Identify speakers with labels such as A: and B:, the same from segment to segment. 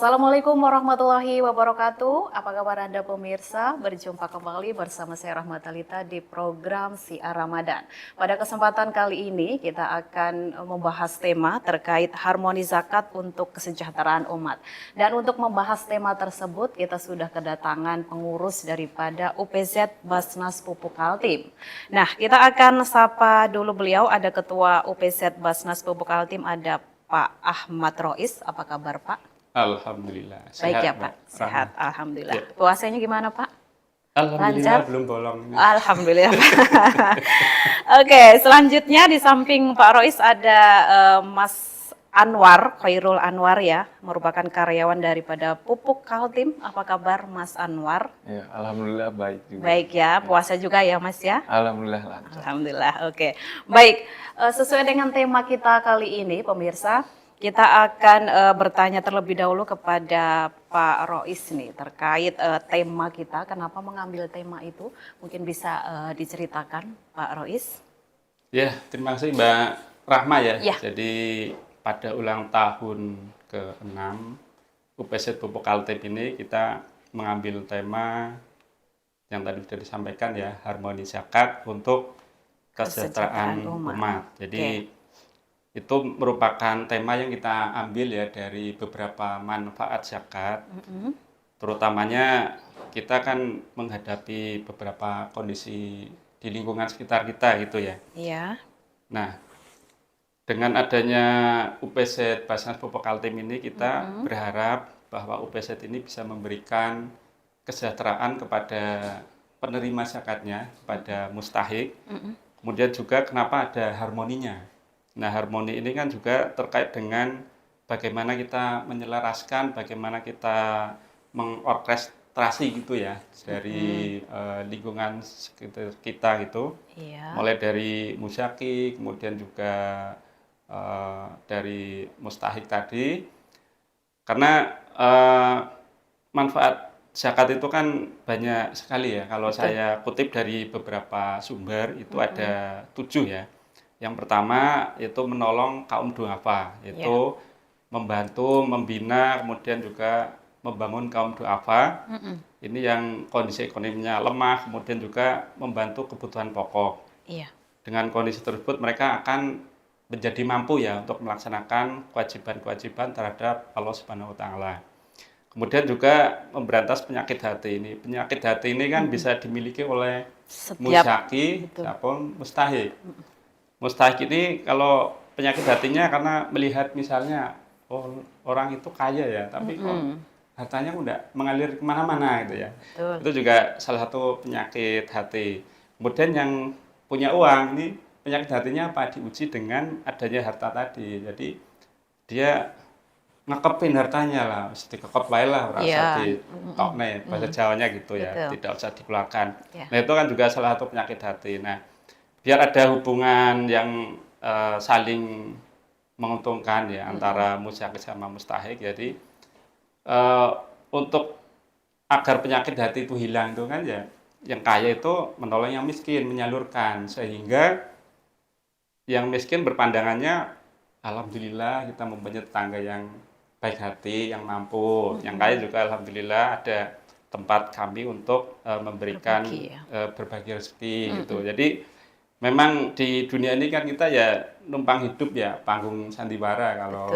A: Assalamualaikum warahmatullahi wabarakatuh. Apa kabar Anda pemirsa? Berjumpa kembali bersama saya Rahmatalita di program Siar Ramadan. Pada kesempatan kali ini kita akan membahas tema terkait harmoni zakat untuk kesejahteraan umat. Dan untuk membahas tema tersebut kita sudah kedatangan pengurus daripada UPZ Basnas Pupuk Kaltim. Nah, kita akan sapa dulu beliau, ada Ketua UPZ Basnas Pupuk Kaltim, ada Pak Ahmad Rois. Apa kabar Pak?
B: Alhamdulillah,
A: Baik
B: sehat
A: ya
B: Mbak
A: Pak, sehat.
B: Rahma.
A: Alhamdulillah.
B: Ya.
A: Puasanya gimana Pak?
B: Alhamdulillah
A: Lancar?
B: belum bolong.
A: Alhamdulillah Pak. Oke, selanjutnya di samping Pak Rois ada Mas Anwar, Khairul Anwar ya, merupakan karyawan daripada Pupuk Kaltim. Apa kabar Mas Anwar?
C: Ya, alhamdulillah baik juga.
A: Baik ya, puasa juga ya Mas ya?
C: Alhamdulillah lancar.
A: Alhamdulillah, oke. Baik, sesuai dengan tema kita kali ini pemirsa, kita akan bertanya terlebih dahulu kepada Pak Rois nih terkait tema kita. Kenapa mengambil tema itu? Mungkin bisa diceritakan Pak Rois.
B: Ya, terima kasih Mbak Rahma ya.
A: Ya.
B: Jadi pada ulang tahun ke-6 UPZ Pupuk Kaltim ini kita mengambil tema yang tadi sudah disampaikan ya, harmoni zakat untuk kesejahteraan umat. Jadi itu merupakan tema yang kita ambil ya dari beberapa manfaat zakat. Terutamanya kita kan menghadapi beberapa kondisi di lingkungan sekitar kita gitu ya.
A: Iya.
B: Nah, dengan adanya UPZ Basnas Pupuk Kaltim ini kita berharap bahwa UPZ ini bisa memberikan kesejahteraan kepada penerima zakatnya, kepada mustahik. Kemudian juga kenapa ada harmoninya. Nah, harmoni ini kan juga terkait dengan bagaimana kita menyelaraskan, bagaimana kita mengorkestrasi gitu ya dari lingkungan sekitar kita gitu.
A: Iya.
B: Mulai dari musyaki, kemudian juga dari mustahik tadi. Karena manfaat zakat itu kan banyak sekali ya. Kalau saya kutip dari beberapa sumber itu ada 7 ya. Yang pertama itu menolong kaum duafa, yaitu membantu, membina, kemudian juga membangun kaum duafa. Ini yang kondisi ekonominya lemah, kemudian juga membantu kebutuhan pokok.
A: Iya.
B: Dengan kondisi tersebut mereka akan menjadi mampu ya untuk melaksanakan kewajiban-kewajiban terhadap Allah Subhanahu wa taala. Kemudian juga memberantas penyakit hati ini. Penyakit hati ini kan bisa dimiliki oleh musyaki ataupun mustahik. Mustahik ini kalau penyakit hatinya karena melihat misalnya orang itu kaya ya, tapi kok hartanya udah mengalir kemana-mana gitu ya.
A: Betul.
B: Itu juga salah satu penyakit hati. Kemudian yang punya uang ini penyakit hatinya apa? Diuji dengan adanya harta tadi. Jadi dia ngekepin hartanya lah, mesti dikekep wae lah, ora usah ditokne, bahasa Jawanya gitu ya, tidak usah dikeluarkan. Nah, itu kan juga salah satu penyakit hati. Nah, biar ada hubungan yang saling menguntungkan ya antara musyaki sama mustahik. Jadi untuk agar penyakit hati itu hilang itu kan ya yang kaya itu menolong yang miskin, menyalurkan, sehingga yang miskin berpandangannya alhamdulillah kita mempunyai tetangga yang baik hati, yang mampu. Yang kaya juga alhamdulillah ada tempat kami untuk memberikan berbagi rezeki gitu. Jadi memang di dunia ini kan kita ya numpang hidup ya, panggung sandiwara kalau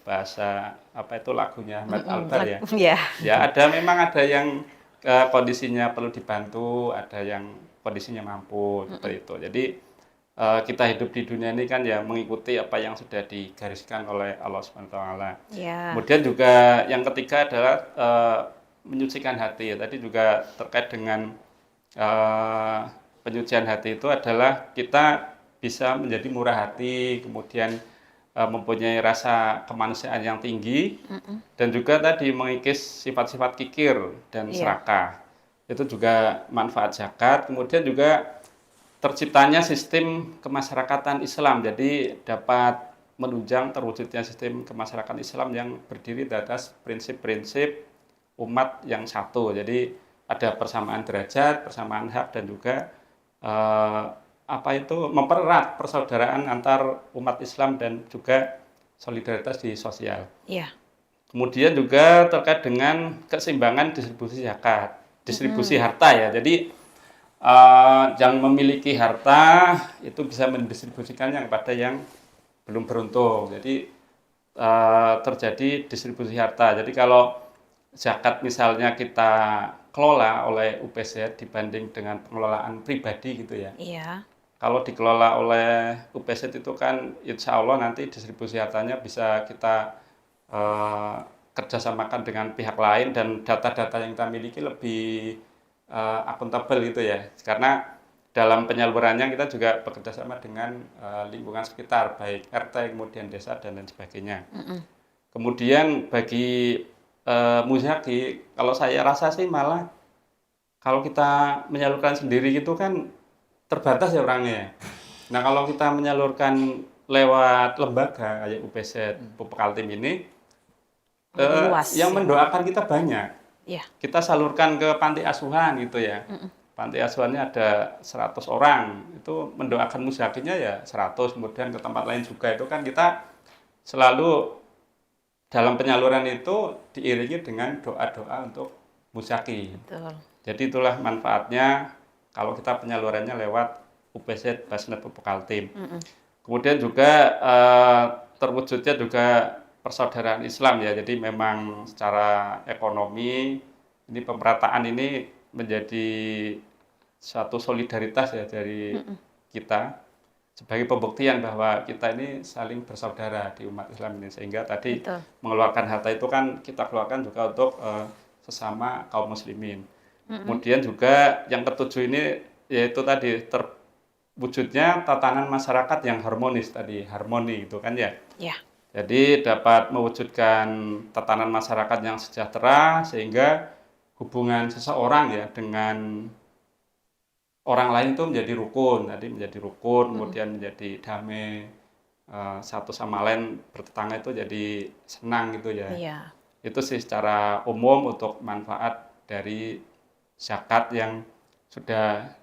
B: bahasa apa itu lagunya Ahmad Albar ya. Ya memang ada yang kondisinya perlu dibantu, ada yang kondisinya mampu seperti itu. Jadi kita hidup di dunia ini kan ya mengikuti apa yang sudah digariskan oleh Allah Subhanahu wa taala. Kemudian juga yang ketiga adalah menyucikan hati. Tadi juga terkait dengan penyucian hati itu adalah kita bisa menjadi murah hati, kemudian mempunyai rasa kemanusiaan yang tinggi, dan juga tadi mengikis sifat-sifat kikir dan serakah. Itu juga manfaat zakat. Kemudian juga terciptanya sistem kemasyarakatan Islam, jadi dapat menunjang terwujudnya sistem kemasyarakatan Islam yang berdiri di atas prinsip-prinsip umat yang satu. Jadi ada persamaan derajat, persamaan hak, dan juga mempererat persaudaraan antar umat Islam dan juga solidaritas di sosial.
A: Iya.
B: Kemudian juga terkait dengan keseimbangan distribusi zakat, distribusi harta ya. Jadi yang memiliki harta itu bisa mendistribusikannya kepada yang belum beruntung. Jadi terjadi distribusi harta. Jadi kalau zakat misalnya kita kelola oleh UPZ dibanding dengan pengelolaan pribadi gitu ya.
A: Iya.
B: Kalau dikelola oleh UPZ itu kan insya Allah nanti distribusi hartanya bisa kita eh, kerjasamakan dengan pihak lain dan data-data yang kita miliki lebih akuntabel gitu ya. Karena dalam penyalurannya kita juga bekerja sama dengan lingkungan sekitar, baik RT, kemudian desa, dan lain sebagainya. Kemudian bagi Muzaki, kalau saya rasa sih malah kalau kita menyalurkan sendiri gitu kan terbatas ya orangnya. Nah kalau kita menyalurkan lewat lembaga kayak UPZ, Pupuk Kaltim ini,
A: Lebih luas.
B: yang mendoakan kita banyak.
A: Iya.
B: Kita salurkan ke panti asuhan gitu ya. Panti asuhannya ada 100 orang, itu mendoakan muzakinya ya 100, kemudian ke tempat lain juga. Itu kan kita selalu dalam penyaluran itu diiringi dengan doa-doa untuk muzaki.
A: Betul.
B: Jadi itulah manfaatnya kalau kita penyalurannya lewat UPZ Basnas Pupuk Kaltim. Kemudian juga terwujudnya juga persaudaraan Islam ya. Jadi memang secara ekonomi ini pemerataan ini menjadi suatu solidaritas ya dari kita sebagai pembuktian bahwa kita ini saling bersaudara di umat Islam ini, sehingga tadi
A: Betul.
B: mengeluarkan harta itu kan kita keluarkan juga untuk sesama kaum muslimin. Kemudian juga yang ketujuh ini yaitu tadi terwujudnya tatanan masyarakat yang harmonis, tadi harmoni itu kan ya.
A: Ya.
B: Jadi dapat mewujudkan tatanan masyarakat yang sejahtera sehingga hubungan seseorang ya dengan orang lain itu menjadi rukun, tadi menjadi rukun, kemudian menjadi damai, satu sama lain bertetangga itu jadi senang gitu ya.
A: Iya.
B: Itu sih secara umum untuk manfaat dari zakat yang sudah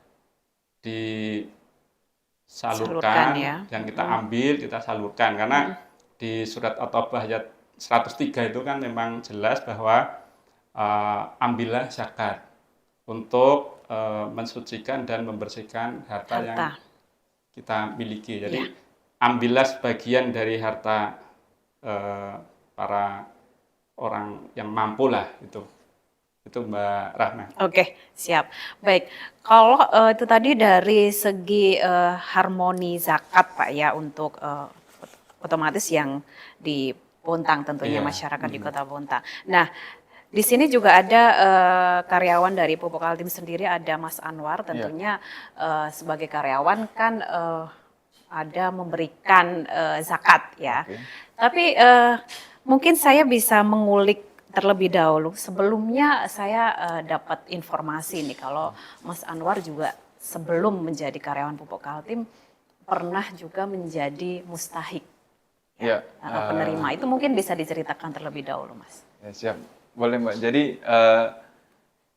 A: Salurkan
B: disalurkan,
A: ya.
B: yang kita ambil, kita salurkan. Karena di surat At-Taubah ayat 103 itu kan memang jelas bahwa ambillah zakat untuk mensucikan dan membersihkan harta yang kita miliki. Jadi ambillah sebagian dari harta para orang yang mampu lah itu Mbak Rahma.
A: Oke, siap. Baik, kalau itu tadi dari segi harmoni zakat Pak ya untuk otomatis yang di Bontang tentunya masyarakat di Kota Bontang. Nah, di sini juga ada karyawan dari Pupuk Kaltim sendiri, ada Mas Anwar tentunya sebagai karyawan kan ada memberikan zakat ya. Tapi mungkin saya bisa mengulik terlebih dahulu. Sebelumnya saya dapat informasi nih kalau Mas Anwar juga sebelum menjadi karyawan Pupuk Kaltim pernah juga menjadi mustahik. Penerima. Itu mungkin bisa diceritakan terlebih dahulu, Mas.
C: Ya, siap. Boleh, Mbak. Jadi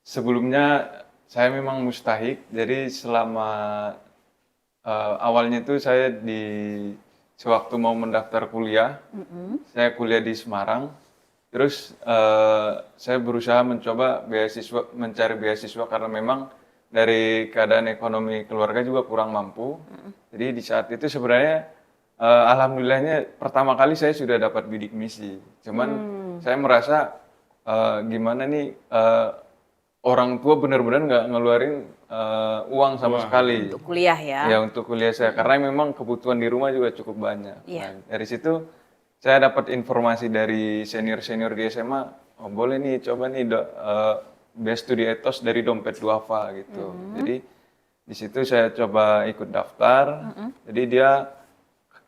C: sebelumnya saya memang mustahik. Jadi selama awalnya itu saya sewaktu mau mendaftar kuliah, saya kuliah di Semarang. Terus saya berusaha mencari beasiswa karena memang dari keadaan ekonomi keluarga juga kurang mampu. Jadi di saat itu sebenarnya alhamdulillahnya pertama kali saya sudah dapat bidik misi. Cuman saya merasa gimana nih orang tua benar-benar nggak ngeluarin uang sama sekali.
A: Untuk kuliah ya?
C: Ya untuk kuliah saya karena memang kebutuhan di rumah juga cukup banyak.
A: Iya.
C: Nah, dari situ saya dapat informasi dari senior-senior di SMA, oh boleh nih coba nih Best Studi Ethos dari Dompet Duafa gitu. Jadi di situ saya coba ikut daftar. Jadi dia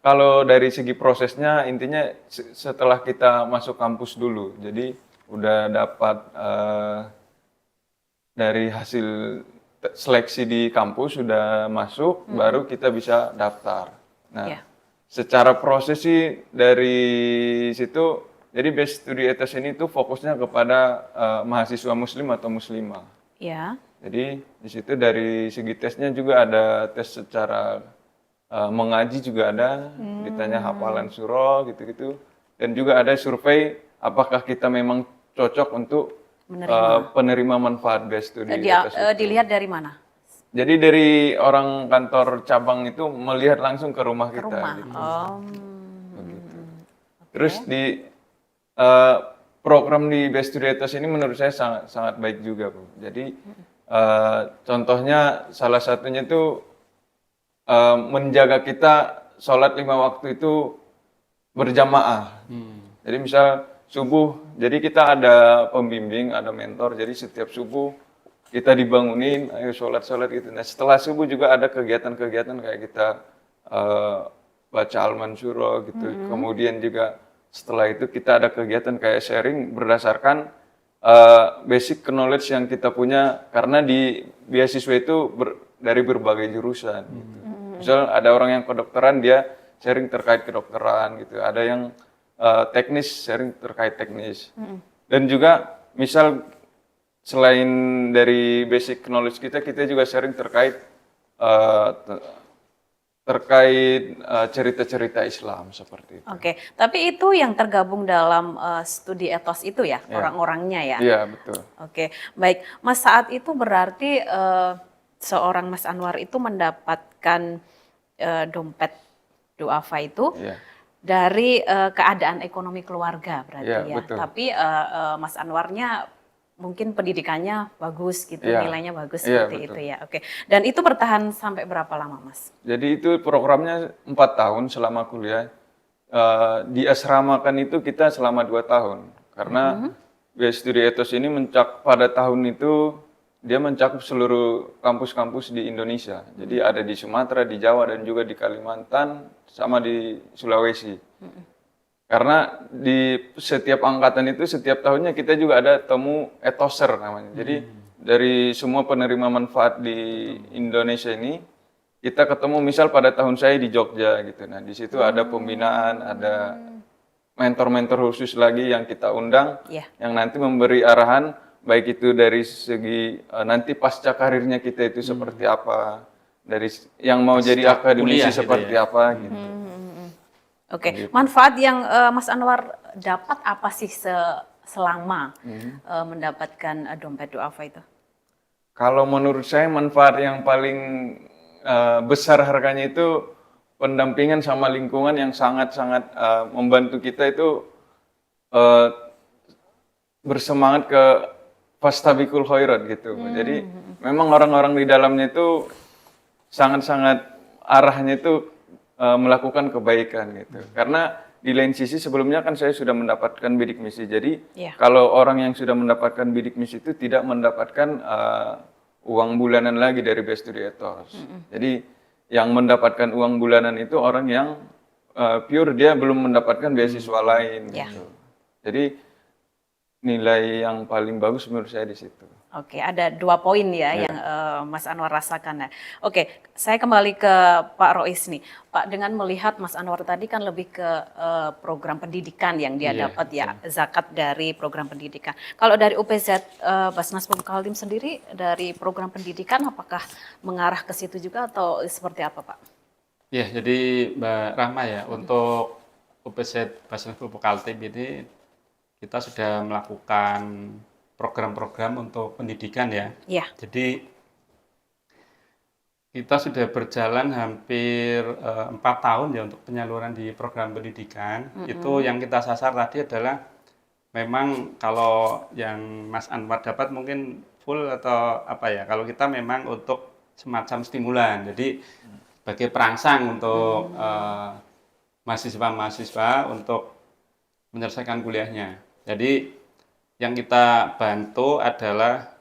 C: kalau dari segi prosesnya intinya setelah kita masuk kampus dulu. Jadi udah dapat dari hasil seleksi di kampus sudah masuk, baru kita bisa daftar. Nah, secara proses sih dari situ, jadi Best Studi Ethos ini tuh fokusnya kepada mahasiswa muslim atau muslimah.
A: Iya.
C: Jadi di situ dari segi tesnya juga ada tes secara mengaji juga ada, ditanya hafalan surah gitu-gitu. Dan juga ada survei apakah kita memang cocok untuk
A: Menerima.
C: penerima manfaat biaya studi etos itu.
A: Dilihat dari mana?
C: Jadi dari orang kantor cabang itu melihat langsung ke rumah
A: Ke
C: kita.
A: rumah.
C: Gitu.
A: Oh.
C: Begitu.
A: Oke.
C: Terus di program di Best Studi Etos ini menurut saya sangat sangat baik juga, Bu. Jadi contohnya salah satunya itu menjaga kita sholat 5 waktu itu berjamaah. Jadi misal subuh, jadi kita ada pembimbing, ada mentor, jadi setiap subuh kita dibangunin, ayo sholat gitu. Nah setelah subuh juga ada kegiatan-kegiatan kayak kita baca Al-Mansuro gitu. Kemudian juga setelah itu kita ada kegiatan kayak sharing berdasarkan basic knowledge yang kita punya karena di beasiswa itu dari berbagai jurusan gitu. Misal ada orang yang kedokteran dia sharing terkait kedokteran gitu. Ada yang teknis sharing terkait teknis. Dan juga misal selain dari basic knowledge kita juga sharing terkait cerita-cerita Islam seperti itu.
A: Oke, tapi itu yang tergabung dalam studi etos itu ya,
C: Ya.
A: orang-orangnya ya?
C: Iya, betul.
A: Oke, baik. Mas, saat itu berarti seorang Mas Anwar itu mendapatkan dompet duafa itu
C: Iya.
A: dari keadaan ekonomi keluarga berarti
C: Iya,
A: ya.
C: betul.
A: Tapi Mas Anwarnya mungkin pendidikannya bagus gitu,
C: Iya.
A: nilainya bagus
C: Iya,
A: seperti
C: betul.
A: itu ya. Oke, dan itu bertahan sampai berapa lama, Mas?
C: Jadi itu programnya 4 tahun selama kuliah. Diasramakan itu kita selama 2 tahun. Karena Biaya Studi Etos ini pada tahun itu dia mencakup seluruh kampus-kampus di Indonesia. Jadi ada di Sumatera, di Jawa, dan juga di Kalimantan, sama di Sulawesi. Karena di setiap angkatan itu, setiap tahunnya kita juga ada temu etoser namanya. Jadi dari semua penerima manfaat di Indonesia ini, kita ketemu misal pada tahun saya di Jogja gitu. Nah di situ ada pembinaan, ada mentor-mentor khusus lagi yang kita undang,
A: Iya.
C: yang nanti memberi arahan, baik itu dari segi nanti pasca karirnya kita itu seperti apa, dari yang mau jadi akademisi
B: kuliah gitu
C: seperti
B: ya.
C: apa gitu.
A: Oke, manfaat yang Mas Anwar dapat apa sih selama mendapatkan dompet duafa itu?
C: Kalau menurut saya manfaat yang paling besar harganya itu pendampingan sama lingkungan yang sangat-sangat membantu kita itu bersemangat ke fastabikul khairat gitu. Jadi memang orang-orang di dalamnya itu sangat-sangat arahnya itu melakukan kebaikan gitu. Karena di lain sisi sebelumnya kan saya sudah mendapatkan bidik misi. Jadi
A: Iya.
C: kalau orang yang sudah mendapatkan bidik misi itu tidak mendapatkan uang bulanan lagi dari Best Studi Etos. Jadi yang mendapatkan uang bulanan itu orang yang pure dia belum mendapatkan beasiswa lain
A: Iya.
C: gitu. Jadi nilai yang paling bagus menurut saya di situ.
A: Oke, ada 2 poin ya yang Mas Anwar rasakan. Nah, oke, saya kembali ke Pak Rois nih. Pak, dengan melihat Mas Anwar tadi kan lebih ke program pendidikan yang dia
B: Iya,
A: dapat ya, zakat dari program pendidikan. Kalau dari UPZ Basnas Pemuk Kaltim sendiri dari program pendidikan apakah mengarah ke situ juga atau seperti apa, Pak?
B: Ya, jadi Mbak Rahma ya, untuk UPZ Basnas Pemuk Kaltim ini kita sudah melakukan program-program untuk pendidikan ya.
A: Iya.
B: Jadi kita sudah berjalan hampir 4 tahun ya untuk penyaluran di program pendidikan. Itu yang kita sasar tadi adalah memang kalau yang Mas Anwar dapat mungkin full atau apa ya. Kalau kita memang untuk semacam stimulan. Jadi sebagai perangsang untuk mahasiswa-mahasiswa untuk menyelesaikan kuliahnya. Jadi yang kita bantu adalah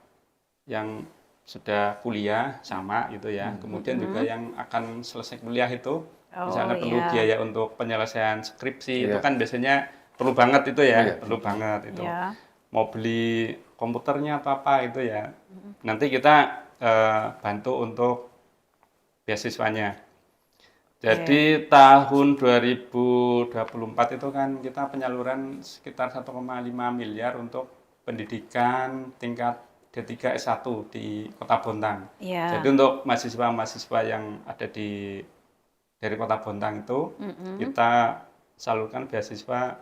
B: yang sudah kuliah sama gitu ya. Kemudian juga yang akan selesai kuliah itu misalnya perlu
A: iya.
B: biaya untuk penyelesaian skripsi itu
C: Iya.
B: kan biasanya perlu banget itu ya,
C: Iya.
B: perlu banget itu.
A: Iya.
B: Mau beli komputernya atau apa itu ya. Nanti kita bantu untuk beasiswanya. Jadi tahun 2024 itu kan kita penyaluran sekitar 1,5 miliar untuk pendidikan tingkat D3 S1 di Kota Bontang.
A: Iya.
B: Jadi untuk mahasiswa-mahasiswa yang ada dari Kota Bontang itu kita salurkan beasiswa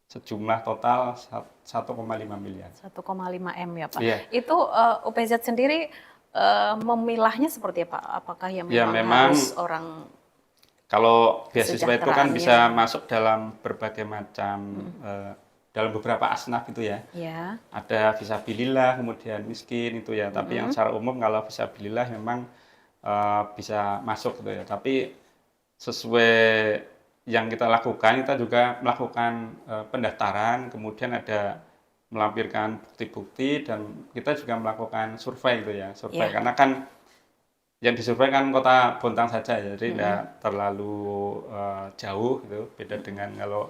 B: sejumlah total 1,5 miliar.
A: 1,5 M ya Pak.
B: Iya.
A: Itu UPZ sendiri memilahnya seperti apa? Apakah yang
B: Ya,
A: memang
B: memang
A: harus orang
B: kalau beasiswa itu kan bisa
A: kesejahteraannya?
B: masuk dalam berbagai macam dalam beberapa asnaf itu ya.
A: Ya,
B: Ada visabilillah, kemudian miskin itu ya. Tapi yang secara umum kalau visabilillah memang bisa masuk gitu ya. Tapi sesuai yang kita lakukan, kita juga melakukan pendaftaran, kemudian ada melampirkan bukti-bukti dan kita juga melakukan survei gitu ya. Survei
A: ya.
B: karena kan yang disurvei kan kota Bontang saja ya, jadi tidak terlalu jauh gitu. Beda dengan kalau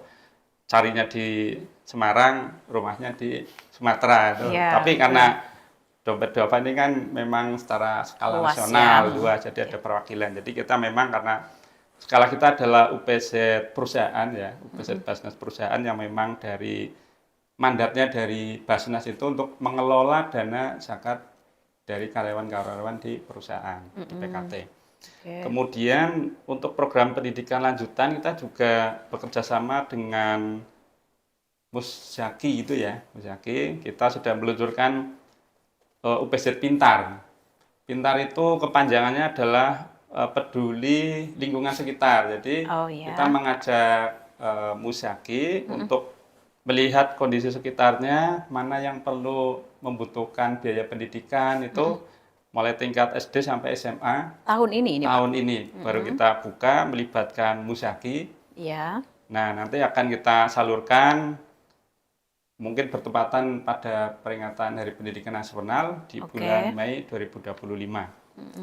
B: carinya di Semarang, rumahnya di Sumatera itu.
A: Iya,
B: Tapi karena Dompet Duafa ini kan memang secara skala
A: Luas
B: nasional
A: ya.
B: luas, jadi ada perwakilan. Jadi kita memang karena skala kita adalah UPZ perusahaan ya, UPZ Basnas perusahaan yang memang dari mandatnya dari Basnas itu untuk mengelola dana zakat dari karyawan-karyawan di perusahaan, di PKT.
A: Oke.
B: Kemudian untuk program pendidikan lanjutan kita juga bekerja sama dengan Musyaki gitu ya, Musyaki. Kita sudah meluncurkan UPZ Pintar. Pintar itu kepanjangannya adalah peduli lingkungan sekitar. Jadi
A: Oh ya.
B: kita mengajak Musyaki untuk melihat kondisi sekitarnya, mana yang perlu membutuhkan biaya pendidikan itu mulai tingkat SD sampai SMA.
A: Tahun ini Pak.
B: Tahun ini baru kita buka melibatkan Musyaki.
A: Ya.
B: Nah, nanti akan kita salurkan mungkin bertepatan pada peringatan Hari Pendidikan Nasional di bulan Mei 2025.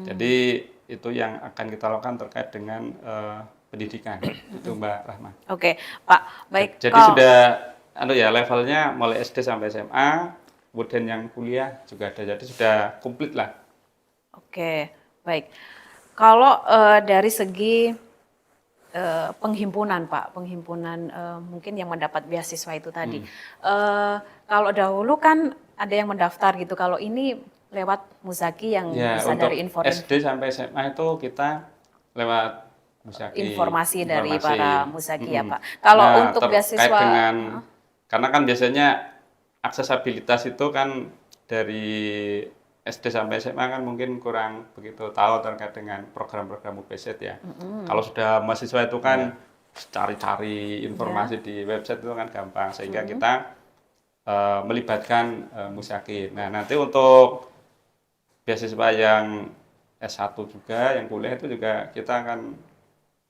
B: Jadi itu yang akan kita lakukan terkait dengan pendidikan. Itu Mbak Rahma.
A: Oke, Pak. Baik.
B: Jadi sudah ya levelnya mulai SD sampai SMA, kemudian yang kuliah juga ada. Jadi sudah komplit lah.
A: Oke, baik. Kalau dari segi penghimpunan Pak, penghimpunan mungkin yang mendapat beasiswa itu tadi. Kalau dahulu kan ada yang mendaftar gitu, kalau ini lewat Musyaki yang
B: Ya,
A: bisa
B: untuk
A: dari
B: SD sampai SMA itu kita lewat Musyaki.
A: informasi dari para Musyaki ya Pak.
B: Nah,
A: Kalau untuk
B: terkait
A: beasiswa
B: dengan karena kan biasanya aksesabilitas itu kan dari SD sampai SMA kan mungkin kurang begitu tahu terkait dengan program-program UPZ ya. Kalau sudah mahasiswa itu kan cari-cari informasi di website itu kan gampang, sehingga kita melibatkan Musyaki. Nah, nanti untuk beasiswa yang S1 juga, yang kuliah itu juga kita akan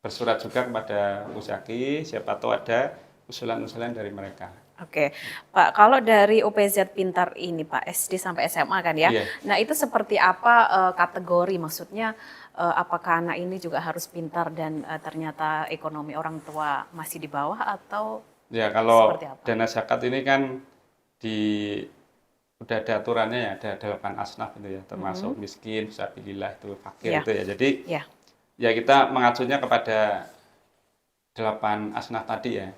B: bersurat juga kepada Musyaki, siapa tahu ada usulan-usulan dari mereka.
A: Oke, Pak, kalau dari UPZ Pintar ini Pak, SD sampai SMA kan ya.
B: Iya.
A: Nah, itu seperti apa kategori? Maksudnya apakah anak ini juga harus pintar dan ternyata ekonomi orang tua masih di bawah atau
B: Ya, kalau
A: seperti apa?
B: dana zakat ini kan udah ada aturannya ya, ada 8 asnaf itu ya, termasuk miskin, fisabilillah itu fakir
A: Iya.
B: itu ya. Jadi
A: Ya,
B: ya kita mengacunya kepada 8 asnaf tadi ya.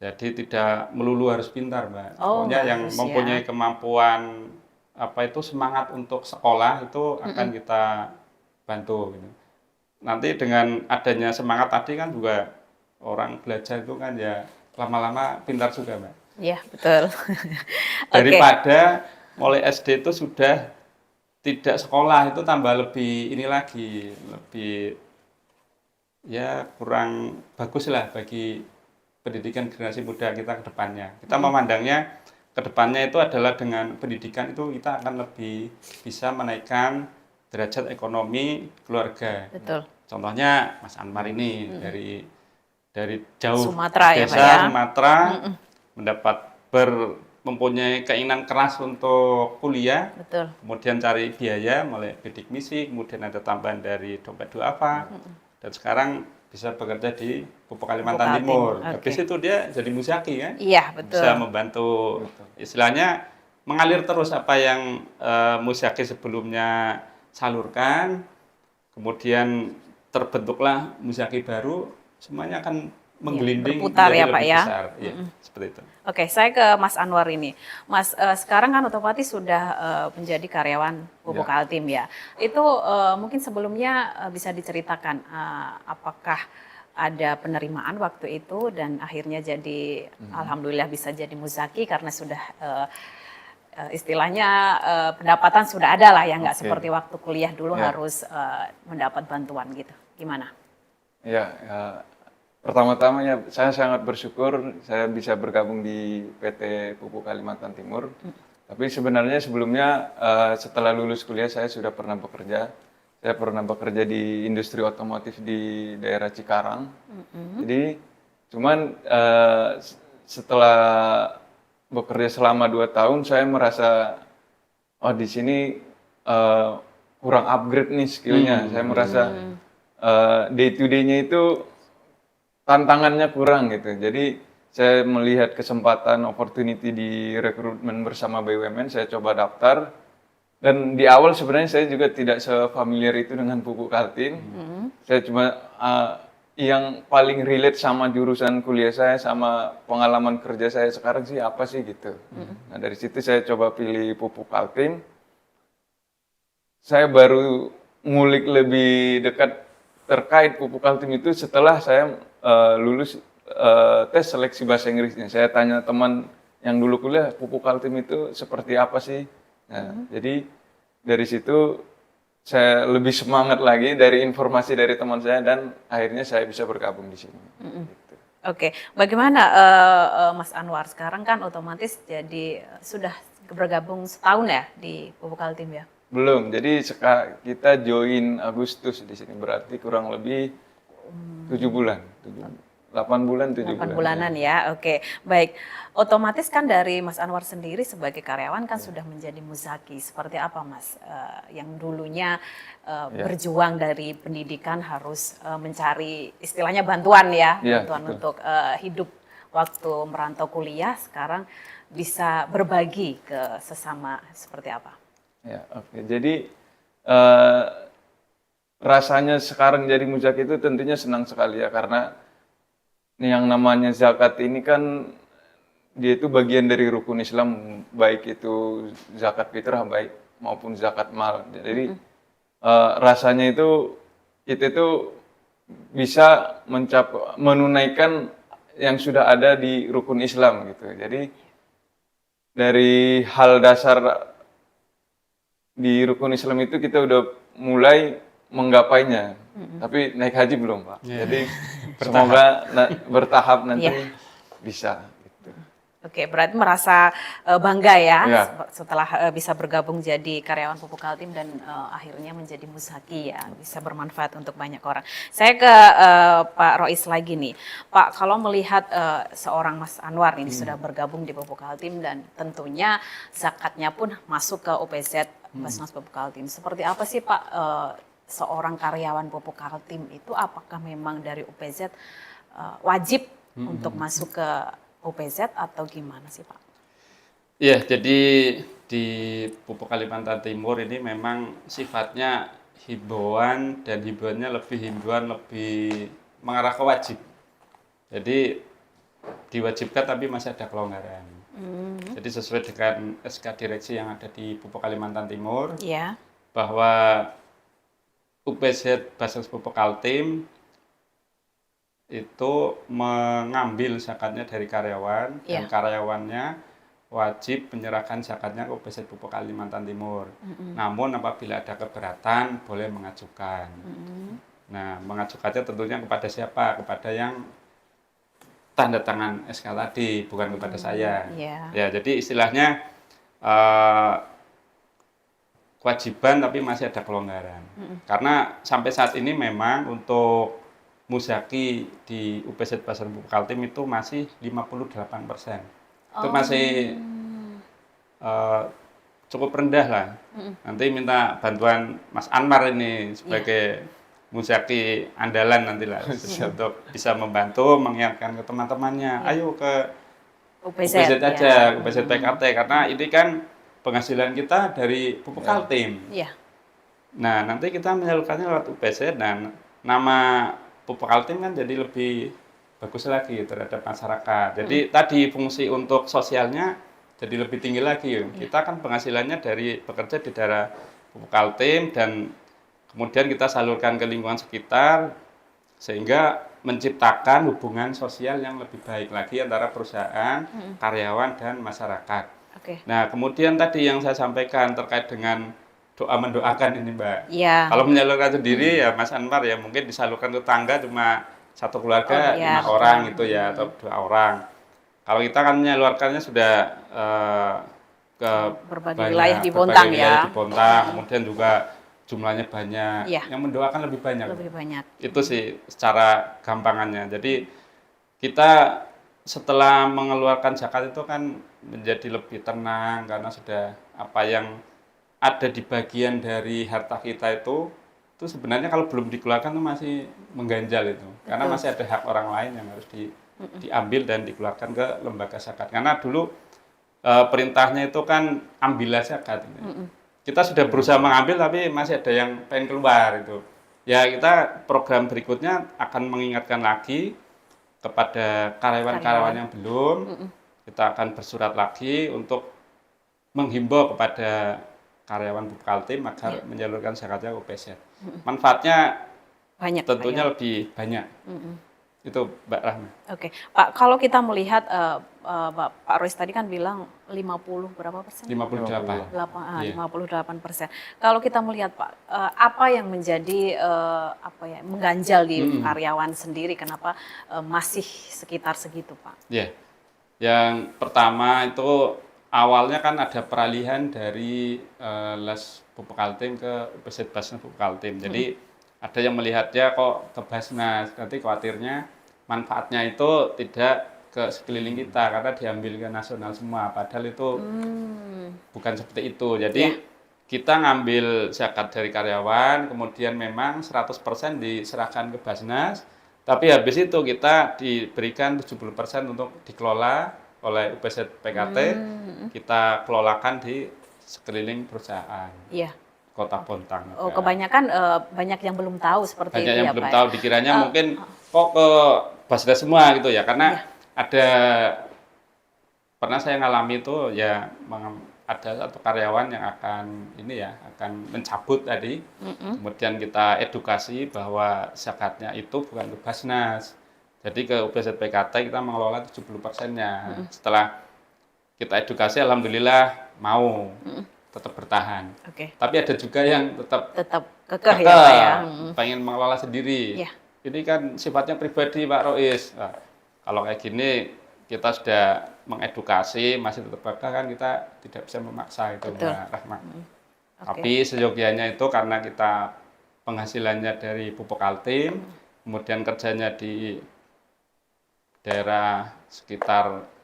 B: Jadi tidak melulu harus pintar, Mbak.
A: Oh,
B: Pokoknya
A: nggak
B: yang
A: harus
B: mempunyai
A: ya.
B: kemampuan semangat untuk sekolah itu akan kita bantu gitu. Nanti dengan adanya semangat tadi kan juga orang belajar itu kan ya lama-lama pintar juga, Mbak.
A: ya betul. Oke,
B: Daripada mulai SD itu sudah tidak sekolah itu tambah lebih ini lagi, lebih ya kurang bagus lah bagi pendidikan generasi muda kita ke depannya. Kita memandangnya ke depannya itu adalah dengan pendidikan itu kita akan lebih bisa menaikkan derajat ekonomi keluarga.
A: betul.
B: Contohnya Mas Anwar ini dari jauh
A: Sumatera ya,
B: desa
A: Pak ya.
B: Sumatera mendapat mempunyai keinginan keras untuk kuliah,
A: Betul.
B: kemudian cari biaya mulai bidik misi, kemudian ada tambahan dari Dompet Duafa, dan sekarang bisa bekerja di Pupuk Kalimantan
A: Pupuk
B: Timur.
A: Kaltim,
B: Habis itu dia jadi Musyaki kan,
A: Iya, betul.
B: bisa membantu istilahnya mengalir terus apa yang Musyaki sebelumnya salurkan, kemudian terbentuklah Musyaki baru, semuanya akan menggelinding
A: berputar
B: menjadi
A: ya, Pak,
B: lebih
A: ya.
B: besar. Ya, seperti itu.
A: Oke, saya ke Mas Anwar ini. Mas, sekarang kan otomatis sudah menjadi karyawan Pupuk Kaltim ya. Itu mungkin sebelumnya bisa diceritakan apakah ada penerimaan waktu itu dan akhirnya jadi alhamdulillah bisa jadi muzaki karena sudah istilahnya pendapatan sudah ada lah ya, nggak
C: Oke.
A: seperti waktu kuliah dulu
C: Ya.
A: harus mendapat bantuan gitu. Gimana?
C: Ya, pertama-tama ya saya sangat bersyukur saya bisa bergabung di PT Pupuk Kalimantan Timur. Tapi sebenarnya sebelumnya setelah lulus kuliah saya sudah pernah bekerja. Saya pernah bekerja di industri otomotif di daerah Cikarang. Jadi cuman setelah bekerja selama 2 tahun saya merasa oh di sini kurang upgrade nih skillnya. Saya merasa day to day-nya itu tantangannya kurang gitu. Jadi saya melihat kesempatan opportunity di rekrutmen bersama BUMN, saya coba daftar. Dan di awal sebenarnya saya juga tidak sefamiliar itu dengan Pupuk Kaltim. Saya cuma yang paling relate sama jurusan kuliah saya, sama pengalaman kerja saya sekarang sih apa sih gitu. Nah dari situ saya coba pilih Pupuk Kaltim. Saya baru ngulik lebih dekat terkait Pupuk Kaltim itu setelah saya lulus tes seleksi bahasa Inggrisnya. Saya tanya teman yang dulu kuliah, Pupuk Kaltim itu seperti apa sih? Nah, jadi dari situ saya lebih semangat lagi dari informasi dari teman saya dan akhirnya saya bisa bergabung di sini. Gitu.
A: Oke, bagaimana Mas Anwar sekarang kan otomatis jadi sudah bergabung setahun ya di Pupuk Kaltim ya?
C: Belum, jadi kita join Agustus di sini berarti kurang lebih 7 bulan, 8 bulan, 7
A: 8
C: bulan.
A: bulanan ya, oke. Baik, otomatis kan dari Mas Anwar sendiri sebagai karyawan kan sudah menjadi muzaki. Seperti apa Mas, yang dulunya berjuang dari pendidikan harus mencari istilahnya bantuan ya,
C: Ya,
A: bantuan
C: betul.
A: untuk hidup waktu merantau kuliah, sekarang bisa berbagi ke sesama seperti apa?
C: Ya, oke. Jadi rasanya sekarang jadi muzaki itu tentunya senang sekali ya karena yang namanya zakat ini kan dia itu bagian dari rukun Islam, baik itu zakat fitrah baik maupun zakat mal. Jadi rasanya itu kita itu bisa menunaikan yang sudah ada di rukun Islam gitu. Jadi dari hal dasar di rukun Islam itu kita udah mulai menggapainya. Tapi naik haji belum, Pak. Jadi semoga bertahap nanti
A: Iya.
C: bisa gitu.
A: Oke, berarti merasa bangga ya
C: Ya.
A: setelah bisa bergabung jadi karyawan Pupuk Kaltim dan akhirnya menjadi muzaki ya, bisa bermanfaat untuk banyak orang. Saya ke Pak Rois lagi nih. Pak, kalau melihat seorang Mas Anwar ini sudah bergabung di Pupuk Kaltim dan tentunya zakatnya pun masuk ke UPZ Basnas Pupuk Kaltim. Seperti apa sih Pak seorang karyawan Pupuk Kaltim itu, apakah memang dari UPZ wajib untuk masuk ke UPZ atau gimana sih Pak?
B: Ya, jadi di Pupuk Kalimantan Timur ini memang sifatnya himbauan dan himbauannya lebih mengarah ke wajib. Jadi diwajibkan tapi masih ada kelonggaran. Jadi sesuai dengan SK direksi yang ada di Pupuk Kalimantan Timur
A: Iya.
B: bahwa UPZ Basnas Pupuk Kaltim itu mengambil zakatnya dari karyawan dan
A: Iya.
B: karyawannya wajib menyerahkan zakatnya ke UPZ Pupuk Kalimantan Timur. Namun apabila ada keberatan boleh mengajukan. Nah, mengajukannya tentunya kepada siapa? Kepada yang tanda tangan SK tadi, bukan kepada saya.
A: Iya.
B: Ya, jadi istilahnya kewajiban tapi masih ada kelonggaran. Karena sampai saat ini memang untuk muzaki di UPZ Basnas Pupuk Kaltim itu masih 58%. Itu masih cukup rendah lah. Nanti minta bantuan Mas Anwar ini sebagai muzaki andalan nantilah untuk bisa membantu mengingatkan ke teman-temannya. Ayo ke UPZ aja, UPZ PKT karena ini kan penghasilan kita dari Pupuk Kaltim.
A: Iya.
B: Nah, nanti kita menyalurkannya lewat UPZ dan nama Pupuk Kaltim kan jadi lebih bagus lagi terhadap masyarakat. Jadi tadi fungsi untuk sosialnya jadi lebih tinggi lagi. Kita kan penghasilannya dari bekerja di daerah Pupuk Kaltim dan kemudian kita salurkan ke lingkungan sekitar. sehingga menciptakan hubungan sosial yang lebih baik lagi antara perusahaan, karyawan, dan masyarakat.
A: Oke.
B: Nah, kemudian tadi yang saya sampaikan terkait dengan doa mendoakan ini, Mbak.
A: Iya.
B: Kalau menyalurkan sendiri ya Mas Anwar ya mungkin disalurkan tetangga cuma satu keluarga
A: Oh, iya.
B: 5 orang itu ya atau 2 orang. Kalau kita kan menyalurkannya sudah ke
A: Berbagai wilayah di Bontang
B: berbagai
A: ya.
B: wilayah di Bontang, kemudian juga jumlahnya banyak.
A: Iya.
B: Yang mendoakan lebih banyak.
A: Lebih banyak.
B: Itu sih secara gampangannya. Jadi kita setelah mengeluarkan zakat itu kan menjadi lebih tenang karena sudah apa yang ada di bagian dari harta kita itu sebenarnya kalau belum dikeluarkan itu masih mengganjal itu. Karena masih ada hak orang lain yang harus diambil dan dikeluarkan ke lembaga zakat. Karena dulu perintahnya itu kan ambillah zakat. Kita sudah berusaha mengambil tapi masih ada yang pengen keluar itu. Ya kita program berikutnya akan mengingatkan lagi kepada karyawan-karyawan yang belum. Kita akan bersurat lagi untuk menghimbau kepada karyawan Bupkaltim agar menyalurkan zakatnya ke UPZ. Manfaatnya
A: Banyak.
B: tentunya
A: Pak, ya.
B: lebih banyak. Itu Mbak Rahma.
A: Oke, Pak, kalau kita melihat Pak Rois tadi kan bilang 50 berapa persen?
B: 58.
A: 58%. Kalau kita melihat Pak, apa yang menjadi mengganjal di karyawan sendiri, kenapa masih sekitar segitu Pak?
B: Ya, yang pertama itu awalnya kan ada peralihan dari les Bupkaltim ke UPZ Basnas Bupkaltim. Jadi ada yang melihatnya kok ke Basnas, nanti khawatirnya manfaatnya itu tidak ke sekeliling kita karena diambil ke nasional semua. Padahal itu bukan seperti itu. Jadi kita ngambil zakat dari karyawan, kemudian memang 100% diserahkan ke Basnas, tapi habis itu kita diberikan 70% untuk dikelola oleh UPZ PKT, kita kelolakan di sekeliling perusahaan.
A: Iya.
B: Kota Bontang.
A: Oh, kebanyakan banyak yang belum tahu seperti
B: Banyak
A: itu
B: yang
A: ya
B: belum
A: Pak.
B: tahu, dikiranya mungkin kok ke Basnas semua gitu ya, karena ada pernah saya ngalami itu ya ada satu karyawan yang akan mencabut tadi, kemudian kita edukasi bahwa zakatnya itu bukan ke Basnas, jadi ke UPZ PKT kita mengelola 70%-nya. Setelah kita edukasi, alhamdulillah mau tetap bertahan.
A: Oke.
B: Tapi ada juga yang tetap
A: kekeh ya Pak ya.
B: pengen mengelola sendiri.
A: Iya.
B: Ini kan sifatnya pribadi Pak Rois. Nah, kalau kayak gini kita sudah mengedukasi, masih tetap kekeh kan kita tidak bisa memaksa itu
A: Betul.
B: Mbak Rahma.
A: Oke.
B: Tapi seyogianya itu karena kita penghasilannya dari pupuk Kaltim, kemudian kerjanya di daerah sekitar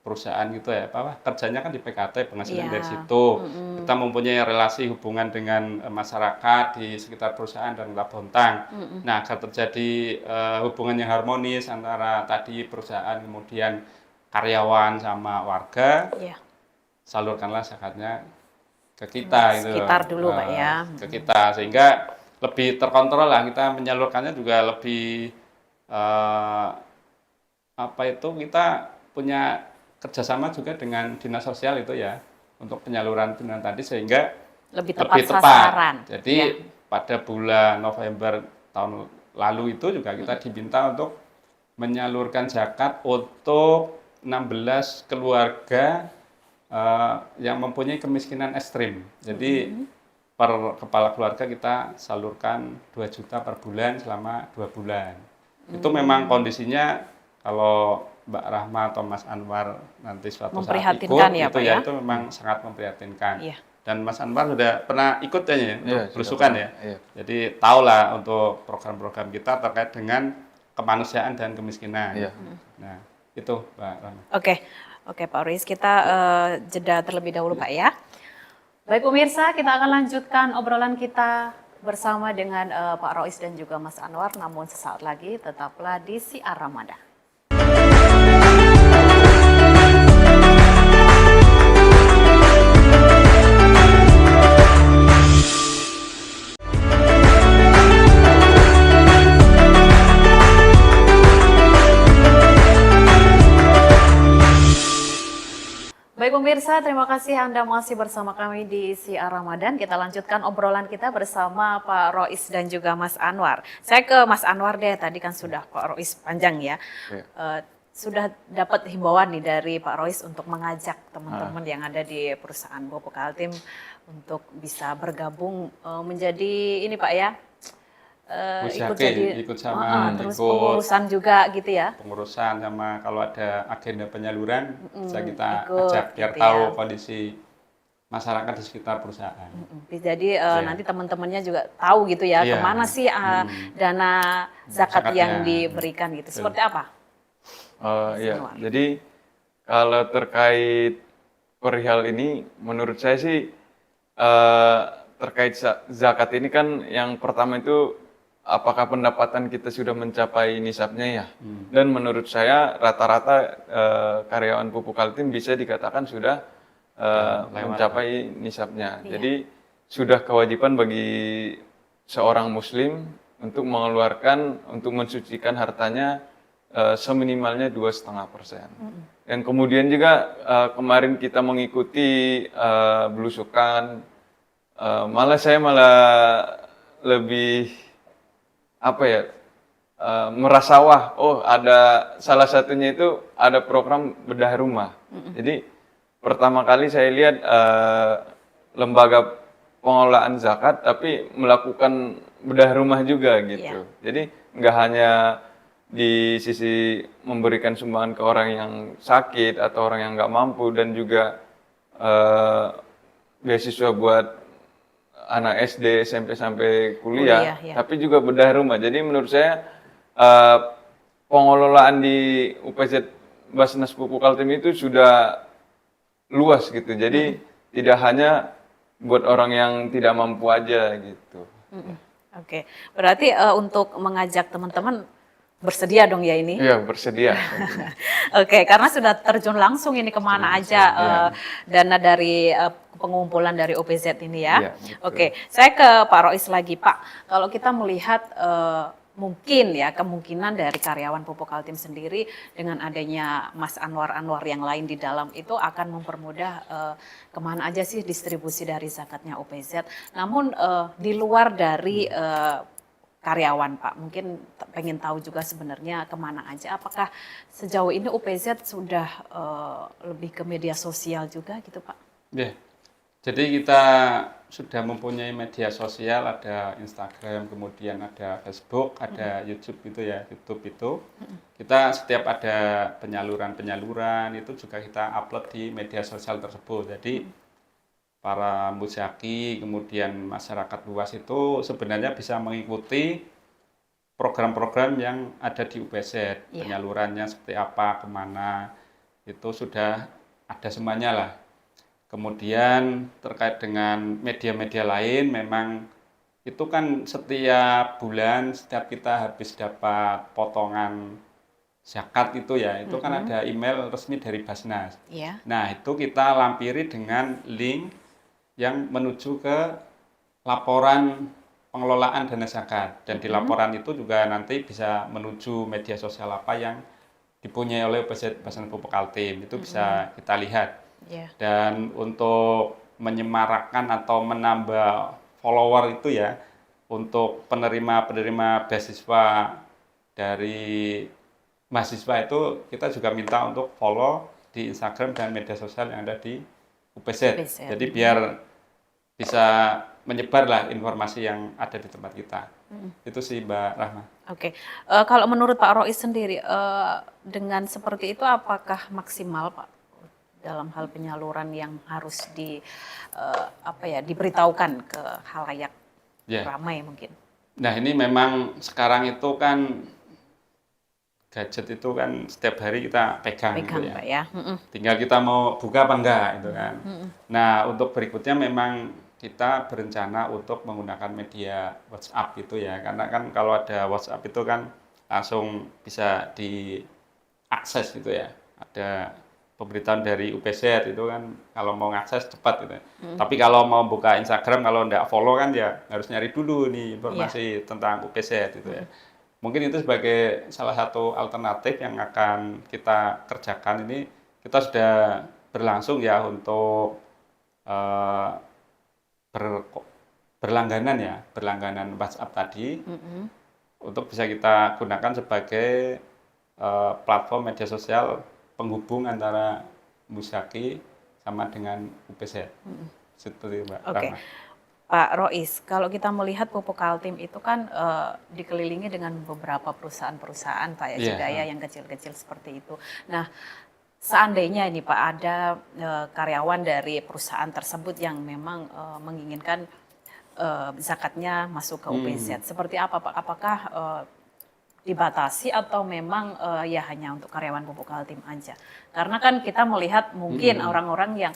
B: perusahaan gitu ya, kerjanya kan di PKT, penghasilan dari situ. Kita mempunyai relasi hubungan dengan masyarakat di sekitar perusahaan dan Kota Bontang. Nah, agar terjadi hubungan yang harmonis antara tadi perusahaan, kemudian karyawan sama warga, salurkanlah zakatnya ke kita.
A: Sekitar dulu Pak ya.
B: Ke kita, sehingga lebih terkontrol lah, kita menyalurkannya juga lebih kita punya kerjasama juga dengan dinas sosial itu ya untuk penyaluran tadi sehingga
A: lebih tepat
B: tepat.
A: sasaran.
B: Jadi pada bulan November tahun lalu itu juga kita diminta untuk menyalurkan zakat untuk 16 keluarga yang mempunyai kemiskinan ekstrim. Jadi per kepala keluarga kita salurkan 2 juta per bulan selama 2 bulan. Itu memang kondisinya kalau Mbak Rahma atau Mas Anwar nanti suatu saat ikut,
A: ya, Pak,
B: itu memang sangat memprihatinkan.
A: Iya.
B: Dan Mas Anwar sudah pernah ikut ya, untuk belusukan ya.
C: Iya.
B: Jadi tahulah untuk program-program kita terkait dengan kemanusiaan dan kemiskinan.
C: Iya.
B: Nah, itu Mbak Rahma.
A: Oke Pak Rois, kita jeda terlebih dahulu Pak ya. Baik pemirsa, kita akan lanjutkan obrolan kita bersama dengan Pak Rois dan juga Mas Anwar, namun sesaat lagi tetaplah di Siar Ramadan. Baik pemirsa, terima kasih Anda masih bersama kami di Siar Ramadan. Kita lanjutkan obrolan kita bersama Pak Rois dan juga Mas Anwar. Saya ke Mas Anwar deh, tadi kan sudah Pak Rois panjang ya.
C: Iya.
A: Sudah dapat himbauan nih dari Pak Rois untuk mengajak teman-teman yang ada di perusahaan Pupuk Kaltim untuk bisa bergabung menjadi ini Pak ya,
B: ikut sama
A: terus
B: ikut
A: pengurusan juga gitu ya.
B: pengurusan sama kalau ada agenda penyaluran bisa kita
A: ikut
B: ajak biar
A: gitu
B: tahu
A: ya.
B: kondisi masyarakat di sekitar perusahaan.
A: Jadi nanti teman-temannya juga tahu gitu ya
B: Iya.
A: kemana sih dana zakat yang
B: Zakatnya.
A: diberikan gitu. Seperti apa?
C: Iya,
A: Anwar.
C: jadi kalau terkait perihal ini, menurut saya sih terkait zakat ini kan yang pertama itu apakah pendapatan kita sudah mencapai nisabnya ya? Dan menurut saya rata-rata karyawan Pupuk Kaltim bisa dikatakan sudah mencapai nisabnya.
A: Iya.
C: Jadi sudah kewajiban bagi seorang Muslim untuk mengeluarkan, untuk mensucikan hartanya seminimalnya 2,5%. Dan kemudian juga kemarin kita mengikuti belusukan, saya malah lebih apa ya, merasa wah, ada salah satunya itu ada program bedah rumah. Jadi pertama kali saya lihat lembaga pengelolaan zakat tapi melakukan bedah rumah juga gitu. Jadi nggak hanya di sisi memberikan sumbangan ke orang yang sakit atau orang yang nggak mampu dan juga beasiswa buat anak SD, SMP sampai kuliah,
A: ya.
C: tapi juga bedah rumah. Jadi menurut saya pengelolaan di UPZ Basnas Pupuk Kaltim itu sudah luas gitu. Jadi tidak hanya buat orang yang tidak mampu aja gitu.
A: Oke, berarti untuk mengajak teman-teman bersedia dong ya ini?
C: Iya, bersedia.
A: Oke, karena sudah terjun langsung ini kemana aja dana dari pengumpulan dari OPZ ini ya.
C: Iya, betul.
A: Oke, saya ke Pak Rois lagi Pak. Kalau kita melihat mungkin ya kemungkinan dari karyawan Pupuk Kaltim sendiri dengan adanya Mas Anwar yang lain di dalam itu akan mempermudah kemana aja sih distribusi dari zakatnya OPZ. Namun di luar dari karyawan Pak, mungkin pengen tahu juga sebenarnya kemana aja. Apakah sejauh ini UPZ sudah lebih ke media sosial juga gitu Pak?
B: Ya, jadi kita sudah mempunyai media sosial, ada Instagram, kemudian ada Facebook, ada YouTube gitu ya. YouTube itu kita setiap ada penyaluran itu juga kita upload di media sosial tersebut. Jadi para muzaki, kemudian masyarakat luas itu sebenarnya bisa mengikuti program-program yang ada di UPZ, penyalurannya seperti apa, kemana, itu sudah ada semuanya lah. Kemudian terkait dengan media-media lain, memang itu kan setiap bulan, setiap kita habis dapat potongan zakat itu ya, itu kan ada email resmi dari Basnas. Nah, itu kita lampiri dengan link yang menuju ke laporan pengelolaan dana zakat, dan di laporan itu juga nanti bisa menuju media sosial apa yang dipunyai oleh Basnas Pupuk Kaltim, itu bisa kita lihat. Dan untuk menyemarakkan atau menambah follower itu ya, untuk penerima beasiswa dari mahasiswa itu kita juga minta untuk follow di Instagram dan media sosial yang ada di UPZ. Jadi biar bisa menyebar lah informasi yang ada di tempat kita. Itu sih Mbak Rahma.
A: Oke, kalau menurut Pak Rois sendiri, dengan seperti itu apakah maksimal Pak dalam hal penyaluran yang harus diberitahukan ke khalayak ramai mungkin? Nah
B: ini memang sekarang itu kan gadget itu kan setiap hari kita pegang gitu
A: Pak, ya.
B: Tinggal kita mau buka apa enggak itu kan. Nah, untuk berikutnya memang kita berencana untuk menggunakan media WhatsApp gitu ya. Karena kan kalau ada WhatsApp itu kan langsung bisa diakses gitu ya. Ada pemberitahuan dari UPZ itu kan kalau mau ngakses cepat gitu. Tapi kalau mau buka Instagram kalau enggak follow kan ya harus nyari dulu nih informasi tentang UPZ gitu ya. Mungkin itu sebagai salah satu alternatif yang akan kita kerjakan ini. Kita sudah berlangsung ya untuk eh, ber- berlangganan WhatsApp tadi untuk bisa kita gunakan sebagai platform media sosial penghubung antara Musaki sama dengan UPZ. Seperti itu, Mbak
A: Oke.
B: Rahma.
A: Pak Rois, kalau kita melihat Pupuk Kaltim itu kan dikelilingi dengan beberapa perusahaan-perusahaan Pak ya,
B: Iya,
A: Cidaya yang kecil-kecil seperti itu. Nah, seandainya ini Pak ada karyawan dari perusahaan tersebut yang memang menginginkan zakatnya masuk ke UPZ, seperti apa Pak? Apakah dibatasi atau memang ya hanya untuk karyawan Pupuk Kaltim aja? Karena kan kita melihat mungkin orang-orang yang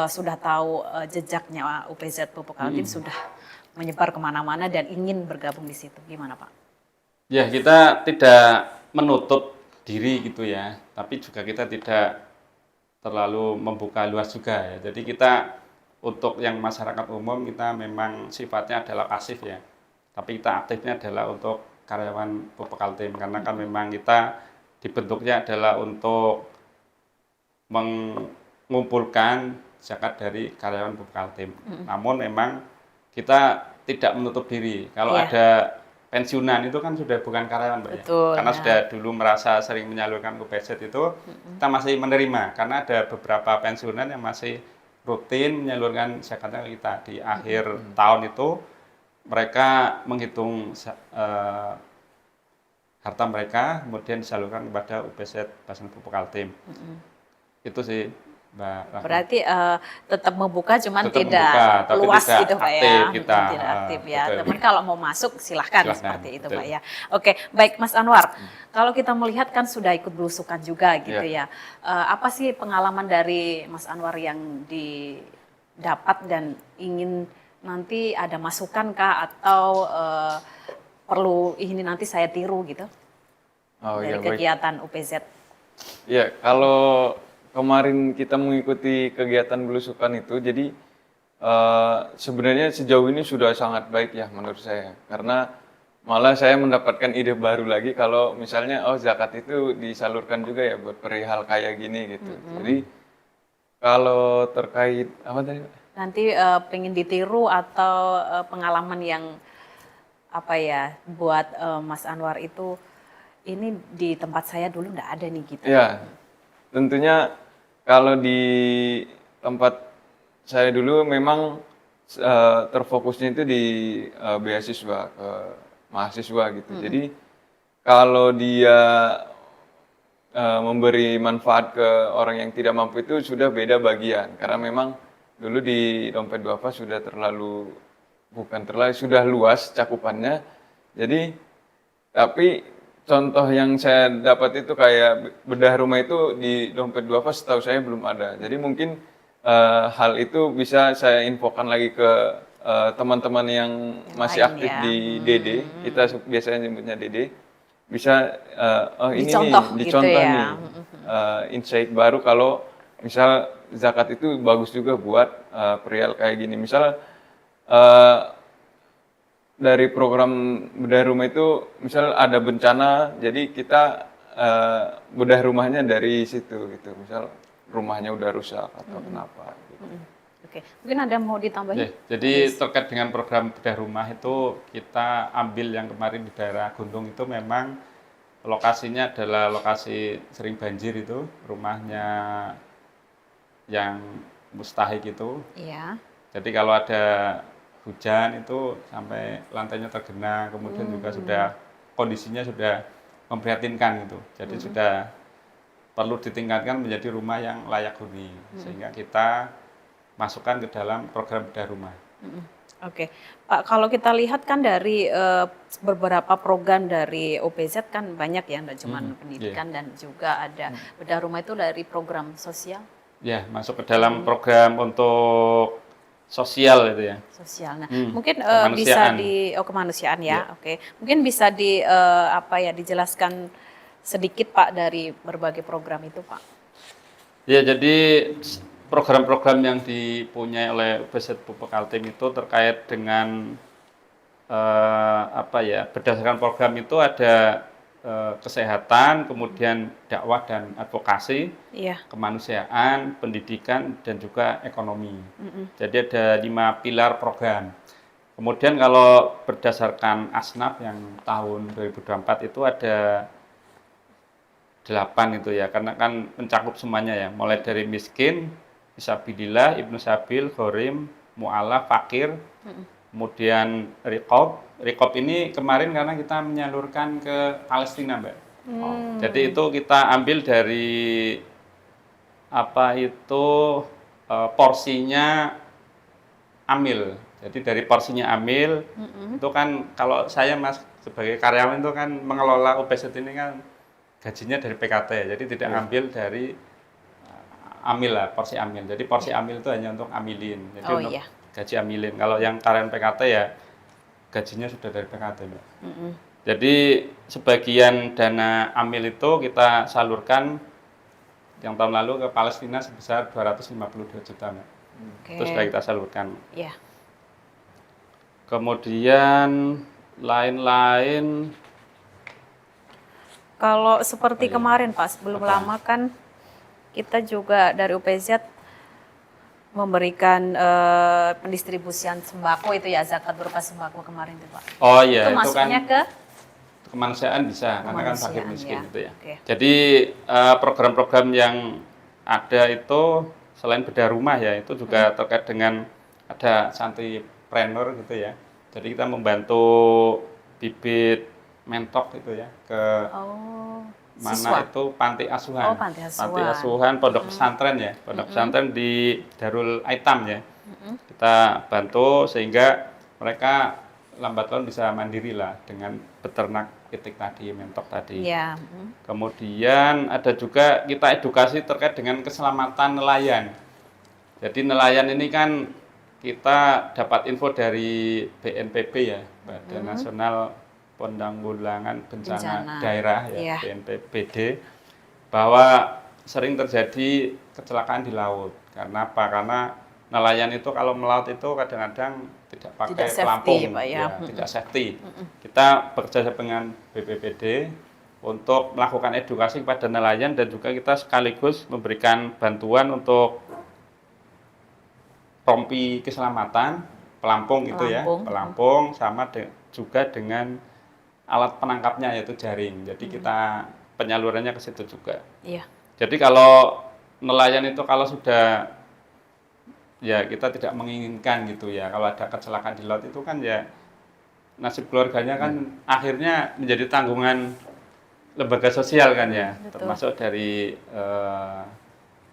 A: sudah tahu jejaknya UPZ Pupuk Kaltim sudah menyebar kemana-mana dan ingin bergabung di situ. Gimana Pak?
B: Ya, kita tidak menutup diri gitu ya, tapi juga kita tidak terlalu membuka luas juga ya. Jadi kita untuk yang masyarakat umum kita memang sifatnya adalah pasif ya, tapi kita aktifnya adalah untuk karyawan Pupuk Kaltim karena kan memang kita dibentuknya adalah untuk mengumpulkan zakat dari karyawan Pupuk Kaltim. Namun memang kita tidak menutup diri. Kalau
A: Iya.
B: ada pensiunan itu kan sudah bukan karyawan, Mbak ya.
A: Betul,
B: Karena
A: ya.
B: sudah dulu merasa sering menyalurkan ke BZ itu, kita masih menerima karena ada beberapa pensiunan yang masih rutin menyalurkan zakatnya ke kita di akhir tahun itu mereka menghitung harta mereka kemudian disalurkan kepada UPZ Basan Pupuk Kaltim. Itu sih, Mbak Rahma.
A: Berarti tetap membuka, cuman
B: Tetap
A: tidak
B: membuka, tapi
A: luas
B: tidak
A: gitu Pak ya.
B: aktif kita.
A: Tidak aktif ya.
B: Betul.
A: Teman kalau mau masuk silahkan
B: Silahkan,
A: seperti itu
B: betul.
A: Pak ya. Oke, baik Mas Anwar. Kalau kita melihat kan sudah ikut belusukan juga gitu ya. Apa sih pengalaman dari Mas Anwar yang didapat dan ingin nanti ada masukan kah atau perlu ini nanti saya tiru gitu
C: Oh
A: dari
C: ya, baik.
A: kegiatan UPZ?
C: Ya, kalau kemarin kita mengikuti kegiatan belusukan itu, jadi sebenarnya sejauh ini sudah sangat baik ya menurut saya. Karena malah saya mendapatkan ide baru lagi kalau misalnya zakat itu disalurkan juga ya buat perihal kayak gini gitu. Jadi kalau terkait apa tadi, Pak?
A: Nanti pengen ditiru atau pengalaman yang apa ya buat Mas Anwar itu ini di tempat saya dulu nggak ada nih gitu.
C: Ya, tentunya kalau di tempat saya dulu memang terfokusnya itu di beasiswa ke mahasiswa gitu. Jadi kalau dia memberi manfaat ke orang yang tidak mampu itu sudah beda bagian. Karena memang dulu di Dompet Duafa sudah sudah luas cakupannya. Jadi tapi contoh yang saya dapat itu kayak bedah rumah itu di Dompet Duafa setahu saya belum ada. Jadi mungkin hal itu bisa saya infokan lagi ke teman-teman yang masih
A: lain
C: aktif
A: ya.
C: di DD. Kita biasanya nyebutnya DD. Bisa ini
A: Dicontoh
C: nih,
A: gitu
C: dicontoh
A: ya.
C: nih insight baru kalau misal zakat itu bagus juga buat perihal kayak gini. Misal dari program bedah rumah itu misal ada bencana, jadi kita bedah rumahnya dari situ gitu. Misal rumahnya udah rusak atau kenapa gitu.
A: Oke, mungkin ada mau ditambahin?
B: Ya, jadi terkait dengan program bedah rumah itu kita ambil yang kemarin di daerah Gunung itu memang lokasinya adalah lokasi sering banjir itu, rumahnya yang mustahik itu.
A: Iya.
B: Jadi kalau ada hujan itu sampai lantainya tergenang, kemudian juga sudah kondisinya sudah memprihatinkan gitu. Jadi sudah perlu ditingkatkan menjadi rumah yang layak huni sehingga kita masukkan ke dalam program bedah rumah.
A: Oke, Pak, kalau kita lihat kan dari beberapa program dari OPZ kan banyak ya, nggak cuma pendidikan dan juga ada bedah rumah itu dari program sosial.
B: Ya, masuk ke dalam program untuk sosial itu ya.
A: Sosial. Nah,
B: Hmm,
A: mungkin
B: kemanusiaan.
A: bisa kemanusiaan ya. Oke. Mungkin bisa dijelaskan sedikit Pak dari berbagai program itu, Pak.
B: Ya, jadi program-program yang dipunyai oleh UPZ Pupuk Kaltim itu terkait dengan berdasarkan program itu ada kesehatan, kemudian dakwah dan advokasi,
A: Iya.
B: kemanusiaan, pendidikan, dan juga ekonomi. Jadi ada 5 pilar program. Kemudian kalau berdasarkan Asnaf yang tahun 2024 itu ada 8 itu ya, karena kan mencakup semuanya ya, mulai dari miskin, fisabilillah, ibnu sabil, ghorim, mu'alaf, fakir, kemudian Rikob ini kemarin karena kita menyalurkan ke Palestina, Mbak. Jadi itu kita ambil dari apa itu porsinya Amil. Jadi dari porsinya Amil itu kan kalau saya Mas sebagai karyawan itu kan mengelola UPZ ini kan gajinya dari PKT. Jadi tidak ngambil dari Amil lah, porsi Amil. Jadi porsi Amil itu hanya untuk amilin. Jadi
A: Oh,
B: untuk
A: iya.
B: gaji amilin. Kalau yang karyawan PKT ya gajinya sudah dari PKT, Mbak. Jadi sebagian dana amil itu kita salurkan yang tahun lalu ke Palestina sebesar 252 juta, Mbak.
A: Oke.
B: Itu sudah kita salurkan.
A: Iya.
B: Kemudian lain-lain
A: Kalau seperti
B: iya.
A: kemarin Pak, sebelum
B: Apa?
A: lama kan kita juga dari UPZ memberikan pendistribusian sembako itu ya, zakat berupa sembako kemarin itu Pak.
B: Oh iya,
A: Itu masuknya ke
B: kemanusiaan bisa, karena kan fakir
A: kemanusiaan,
B: miskin
A: ya.
B: gitu ya.
A: Oke.
B: Jadi program-program yang ada itu selain bedah rumah ya, itu juga terkait dengan ada santripreneur gitu ya. Jadi kita membantu bibit mentok gitu ya ke
A: Oh,
B: mana
A: siswa.
B: itu panti asuhan.
A: Oh, panti asuhan.
B: Panti asuhan, pondok pesantren ya, pondok pesantren di Darul Aitam ya. Kita bantu sehingga mereka lambat laun bisa mandiri lah dengan beternak itik tadi, mentok tadi.
A: Iya.
B: Kemudian ada juga kita edukasi terkait dengan keselamatan nelayan. Jadi nelayan ini kan kita dapat info dari BNPB ya, Badan Nasional Penanggulangan Bencana Daerah ya,
A: Iya.
B: BNPBD, bahwa sering terjadi kecelakaan di laut. Karena apa? Karena nelayan itu kalau melaut itu kadang-kadang tidak pakai
A: Tidak safety,
B: pelampung,
A: Pak, ya.
B: tidak safety. Kita bekerja dengan BPBD untuk melakukan edukasi kepada nelayan dan juga kita sekaligus memberikan bantuan untuk rompi keselamatan, pelampung itu ya, pelampung sama juga dengan alat penangkapnya yaitu jaring. Jadi kita penyalurannya ke situ juga.
A: Iya.
B: Jadi kalau nelayan itu kalau sudah ya kita tidak menginginkan gitu ya, kalau ada kecelakaan di laut itu kan ya nasib keluarganya kan akhirnya menjadi tanggungan lembaga sosial kan ya, termasuk dari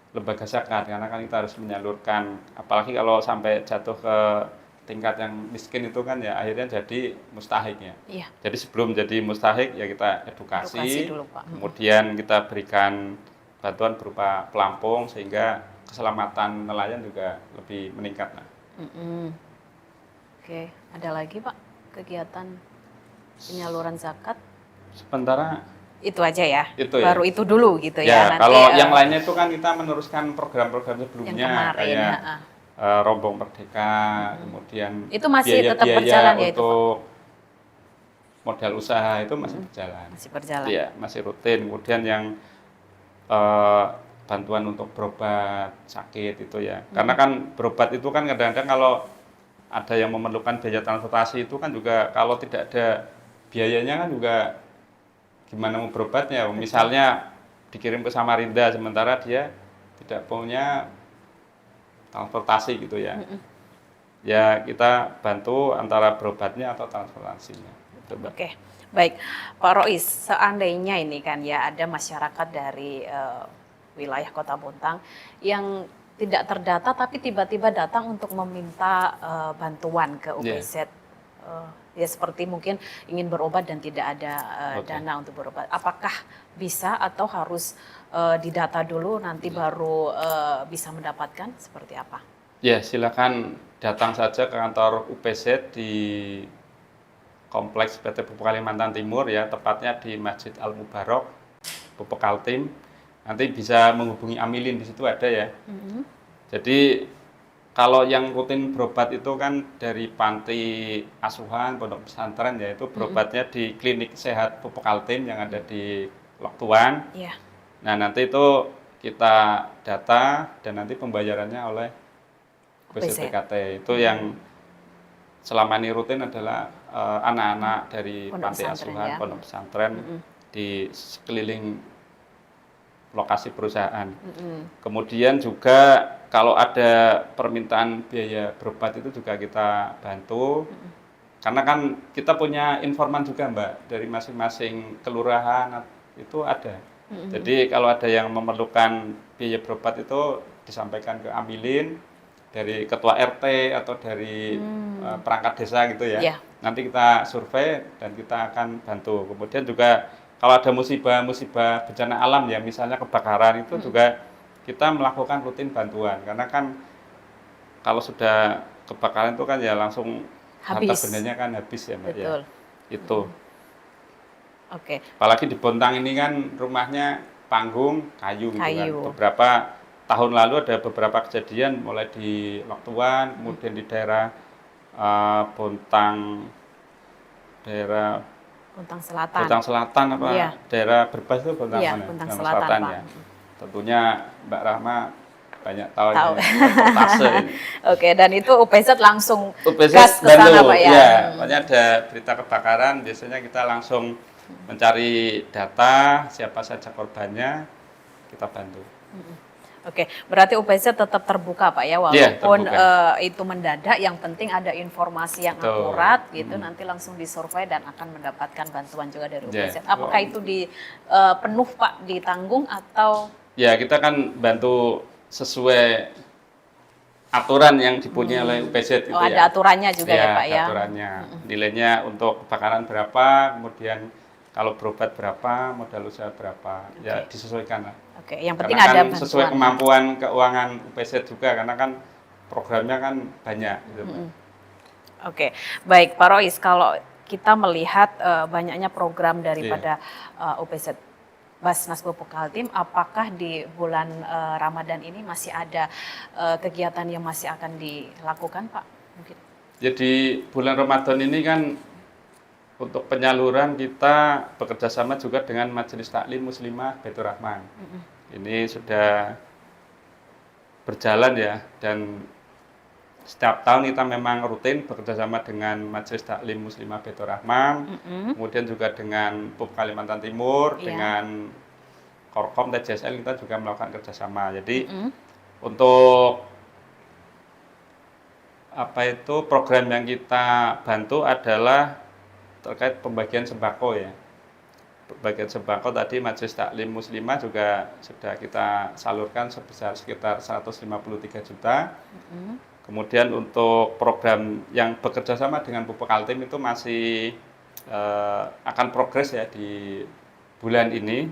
B: lembaga zakat, karena kan kita harus menyalurkan, apalagi kalau sampai jatuh ke tingkat yang miskin itu kan ya akhirnya jadi mustahik ya.
A: Iya.
B: Jadi sebelum jadi mustahik ya kita edukasi
A: dulu, Pak.
B: Kemudian kita berikan bantuan berupa pelampung sehingga keselamatan nelayan juga lebih meningkat.
A: Oke, ada lagi Pak kegiatan penyaluran zakat?
B: Sementara
A: Itu aja ya.
B: Itu ya.
A: Baru itu dulu gitu ya.
B: ya
A: Nanti,
B: kalau yang lainnya itu kan kita meneruskan program-program
A: yang
B: sebelumnya
A: kemarin,
B: kayak
A: ya.
B: Rombong Merdeka, kemudian
A: Itu masih tetap
B: biaya-biaya
A: berjalan ya itu, Pak?
B: untuk modal usaha itu masih berjalan.
A: Masih berjalan.
B: Iya, masih rutin. Kemudian yang bantuan untuk berobat sakit itu ya. Karena kan berobat itu kan kadang-kadang kalau ada yang memerlukan biaya transportasi itu kan juga kalau tidak ada biayanya kan juga gimana mau berobatnya. Misalnya dikirim ke Samarinda sementara dia tidak punya transportasi gitu ya. Ya kita bantu antara berobatnya atau transportasinya. Gitu, Mbak.
A: Oke, baik Pak Rois, seandainya ini kan ya ada masyarakat dari wilayah Kota Bontang yang tidak terdata tapi tiba-tiba datang untuk meminta bantuan ke UPZ. Ya seperti mungkin ingin berobat dan tidak ada dana untuk berobat. Apakah bisa atau harus didata dulu nanti baru bisa mendapatkan, seperti apa?
B: Ya silakan datang saja ke kantor UPZ di Kompleks PT Pupuk Kalimantan Timur ya, tepatnya di Masjid Al Mubarok, Pupuk Kaltim. Nanti bisa menghubungi Amilin, di situ ada ya. Jadi kalau yang rutin berobat itu kan dari panti asuhan, pondok pesantren ya itu berobatnya di klinik sehat Pupuk Altim yang ada di Loktuan.
A: Iya.
B: Nah, nanti itu kita data dan nanti pembayarannya oleh
A: OPZ.
B: BCPKT. Itu yang selama ini rutin adalah anak-anak dari
A: Pondok
B: panti
A: pesantren,
B: asuhan,
A: ya.
B: pondok pesantren di sekeliling lokasi perusahaan. Kemudian juga kalau ada permintaan biaya berobat itu juga kita bantu. Karena kan kita punya informan juga Mbak dari masing-masing kelurahan itu ada. Jadi kalau ada yang memerlukan biaya berobat itu disampaikan ke Amilin dari ketua RT atau dari perangkat desa gitu ya.
A: Iya.
B: Nanti kita survei dan kita akan bantu. Kemudian juga kalau ada musibah bencana alam ya, misalnya kebakaran itu juga kita melakukan rutin bantuan. Karena kan kalau sudah kebakaran itu kan ya langsung harta
A: Habis.
B: bendanya kan habis ya Mbak ya.
A: Betul.
B: Itu.
A: Oke.
B: Apalagi di Bontang ini kan rumahnya panggung kayu gitu kan.
A: Kayu.
B: Beberapa tahun lalu ada beberapa kejadian mulai di Loktuan, kemudian di daerah Bontang, daerah
A: Bontang Selatan.
B: Bontang Selatan apa
A: Iya.
B: daerah Berbas itu Bontang
A: Iya,
B: mana?
A: Bontang
B: Bontang
A: Selatan, Pak.
B: ya. Tentunya Mbak Rahma banyak tahu
A: Tahu.
B: ini, reportase ini.
A: Oke, dan itu OPZ langsung
B: UPZ
A: gas ke sana
B: bantu,
A: Pak ya.
B: ya. Makanya ada berita kebakaran, biasanya kita langsung mencari data siapa saja korbannya, kita bantu.
A: Oke, berarti OPZ tetap terbuka Pak ya,
B: Iya,
A: walaupun
B: terbuka.
A: itu mendadak, yang penting ada informasi yang
B: Betul.
A: akurat gitu, nanti langsung disurvei dan akan mendapatkan bantuan juga dari
B: Iya.
A: OPZ. Apakah itu penuh Pak, ditanggung atau?
B: Ya, kita kan bantu sesuai aturan yang dipunyai oleh UPZ itu
A: Oh,
B: ya.
A: ada aturannya juga ya, Pak
B: ada
A: ya.
B: aturannya. Nilainya untuk kebakaran berapa, kemudian kalau berobat berapa, modal usaha berapa. Ya disesuaikan lah.
A: Oke, yang penting
B: Karena
A: ada
B: kan
A: bantuan.
B: sesuai kemampuan keuangan UPZ juga, karena kan programnya kan banyak gitu.
A: Oke, baik Pak Rois, kalau kita melihat banyaknya program daripada OPZ Basnas Pupuk Altim, apakah di bulan Ramadan ini masih ada kegiatan yang masih akan dilakukan Pak? Mungkin.
B: Jadi bulan Ramadan ini kan untuk penyaluran kita bekerja sama juga dengan Majelis Taklim Muslimah Baitur Rahman. Ini sudah berjalan ya, dan setiap tahun kita memang rutin bekerja sama dengan Majelis Taklim Muslimah Baitur Rahman, kemudian juga dengan PUP Kalimantan Timur, dengan Korkom TJSL kita juga melakukan kerjasama. Jadi untuk apa itu program yang kita bantu adalah terkait pembagian sembako ya. Pembagian sembako tadi Majelis Taklim Muslimah juga sudah kita salurkan sebesar sekitar 153 juta. Kemudian untuk program yang bekerja sama dengan Pupuk Altim itu masih akan progres ya di bulan ini.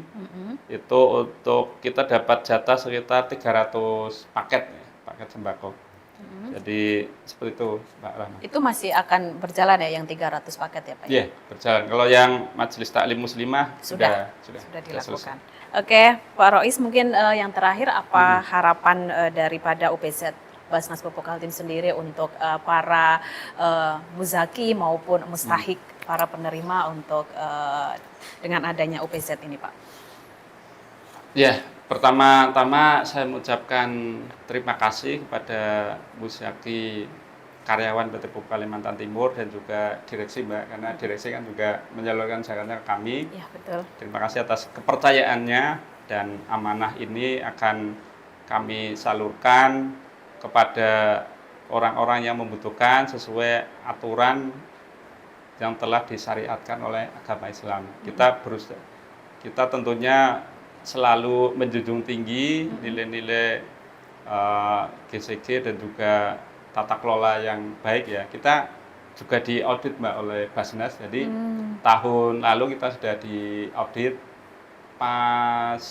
B: Itu untuk kita dapat jatah sekitar 300 paket ya, paket sembako. Jadi seperti itu Mbak Rahma.
A: Itu masih akan berjalan ya yang 300 paket ya Pak?
B: Iya, berjalan. Kalau yang Majelis Taklim Muslimah
A: sudah
B: dilakukan.
A: dilakukan. Oke, Pak Rois, mungkin yang terakhir apa harapan daripada OPZ Basnas Pupuk Altim sendiri untuk para muzaki maupun mustahik, para penerima untuk dengan adanya OPZ ini Pak?
B: Ya, pertama-tama saya mengucapkan terima kasih kepada Muzaki karyawan PT Pupuk Kalimantan Timur dan juga direksi Mbak, karena direksi kan juga menyalurkan zakatnya ke kami.
A: Iya, betul.
B: Terima kasih atas kepercayaannya, dan amanah ini akan kami salurkan kepada orang-orang yang membutuhkan sesuai aturan yang telah disyariatkan oleh agama Islam. Kita tentunya selalu menjunjung tinggi nilai-nilai GCG dan juga tata kelola yang baik ya. Kita juga diaudit Mbak oleh Basnas. Jadi tahun lalu kita sudah diaudit pas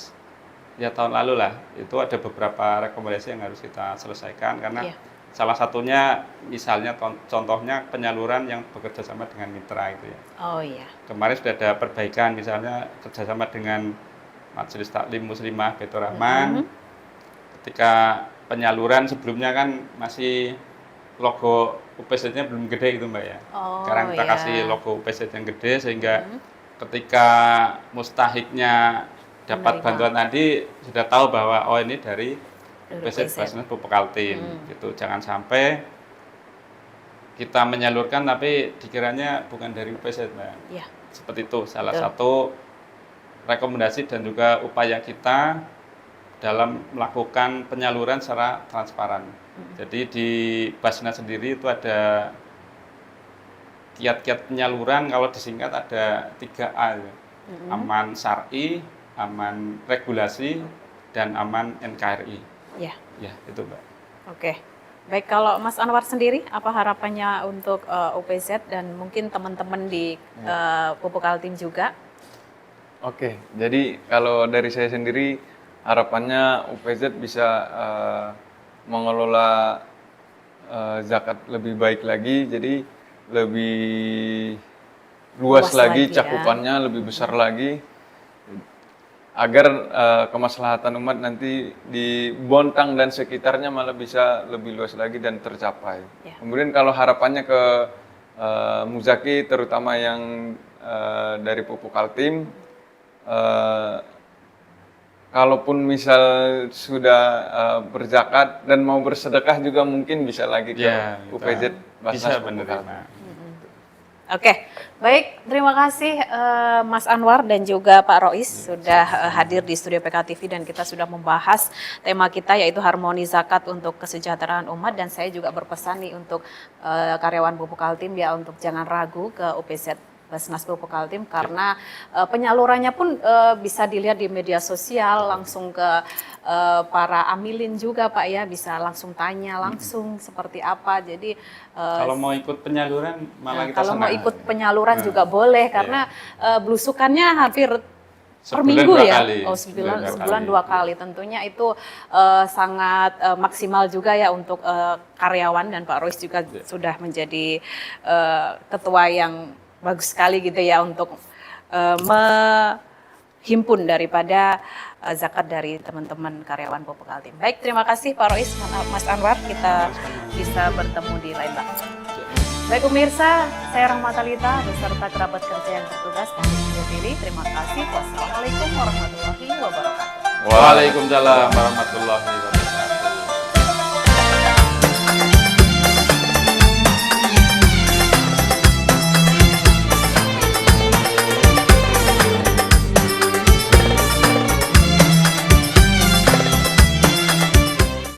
B: ya tahun lalu lah. Itu ada beberapa rekomendasi yang harus kita selesaikan karena salah satunya misalnya contohnya penyaluran yang bekerja sama dengan mitra itu ya.
A: Oh iya.
B: Kemarin sudah ada perbaikan, misalnya kerjasama dengan Majelis Taklim Muslimah Baitur Rahman. Ketika penyaluran sebelumnya kan masih logo UPZ-nya belum gede gitu Mbak ya.
A: Oh,
B: Sekarang kita
A: ya.
B: kasih logo UPZ yang gede sehingga ketika mustahiknya dapat
A: Menerima.
B: bantuan tadi sudah tahu bahwa oh ini dari
A: Dari
B: UPZ
A: UPZ.
B: Basnas Pupuk Kaltim gitu. Jangan sampai kita menyalurkan tapi dikiranya bukan dari UPZ Mbak.
A: Ya.
B: Seperti itu salah
A: Betul.
B: satu rekomendasi dan juga upaya kita dalam melakukan penyaluran secara transparan. Jadi di Basnas sendiri itu ada kiat-kiat penyaluran, kalau disingkat ada 3A ya. Aman syar'i, aman regulasi, dan aman NKRI.
A: Ya.
B: Ya, itu Mbak.
A: Oke. Baik, kalau Mas Anwar sendiri, apa harapannya untuk UPZ dan mungkin teman-teman di Pupuk Kaltim juga?
C: Oke, jadi kalau dari saya sendiri harapannya UPZ bisa mengelola zakat lebih baik lagi, jadi lebih luas
A: Luas
C: lagi
A: lagi ya.
C: cakupannya, lebih besar lagi, agar kemaslahatan umat nanti di Bontang dan sekitarnya malah bisa lebih luas lagi dan tercapai.
A: Ya.
C: Kemudian kalau harapannya ke Muzaki, terutama yang dari Pupuk Kaltim, kalaupun misal sudah berzakat dan mau bersedekah juga mungkin bisa lagi ke
B: Ya, kita
C: UPZ
B: bisa
C: Basnas Pupuk Kaltim.
B: menerima.
A: Oke, baik. Terima kasih Mas Anwar dan juga Pak Rois sudah hadir di studio PK TV dan kita sudah membahas tema kita yaitu harmoni zakat untuk kesejahteraan umat, dan saya juga berpesan nih untuk karyawan Pupuk Kaltim ya untuk jangan ragu ke UPZ Basnas Pupuk Kaltim karena penyalurannya pun bisa dilihat di media sosial, langsung ke para amilin juga Pak ya, bisa langsung tanya langsung seperti apa. Jadi
B: Kalau mau ikut penyaluran malah kita
A: kalau mau
B: senang.
A: ikut penyaluran juga boleh karena belusukannya hampir per
B: Sebulan
A: minggu
B: 2
A: ya.
B: kali.
A: Oh, sebulan 2 kali. Tentunya itu sangat maksimal juga ya untuk karyawan, dan Pak Rois juga sudah menjadi ketua yang bagus sekali gitu ya untuk menghimpun daripada zakat dari teman-teman karyawan Pupuk Kaltim. Baik, terima kasih Pak Rois, Mas Anwar. Kita bisa bertemu di lain waktu. Baik pemirsa, saya Rahmatalita beserta kerabat kerja yang bertugas pamit undur diri. Terima kasih. Wassalamualaikum warahmatullahi wabarakatuh.
B: Waalaikumsalam warahmatullahi wabarakatuh.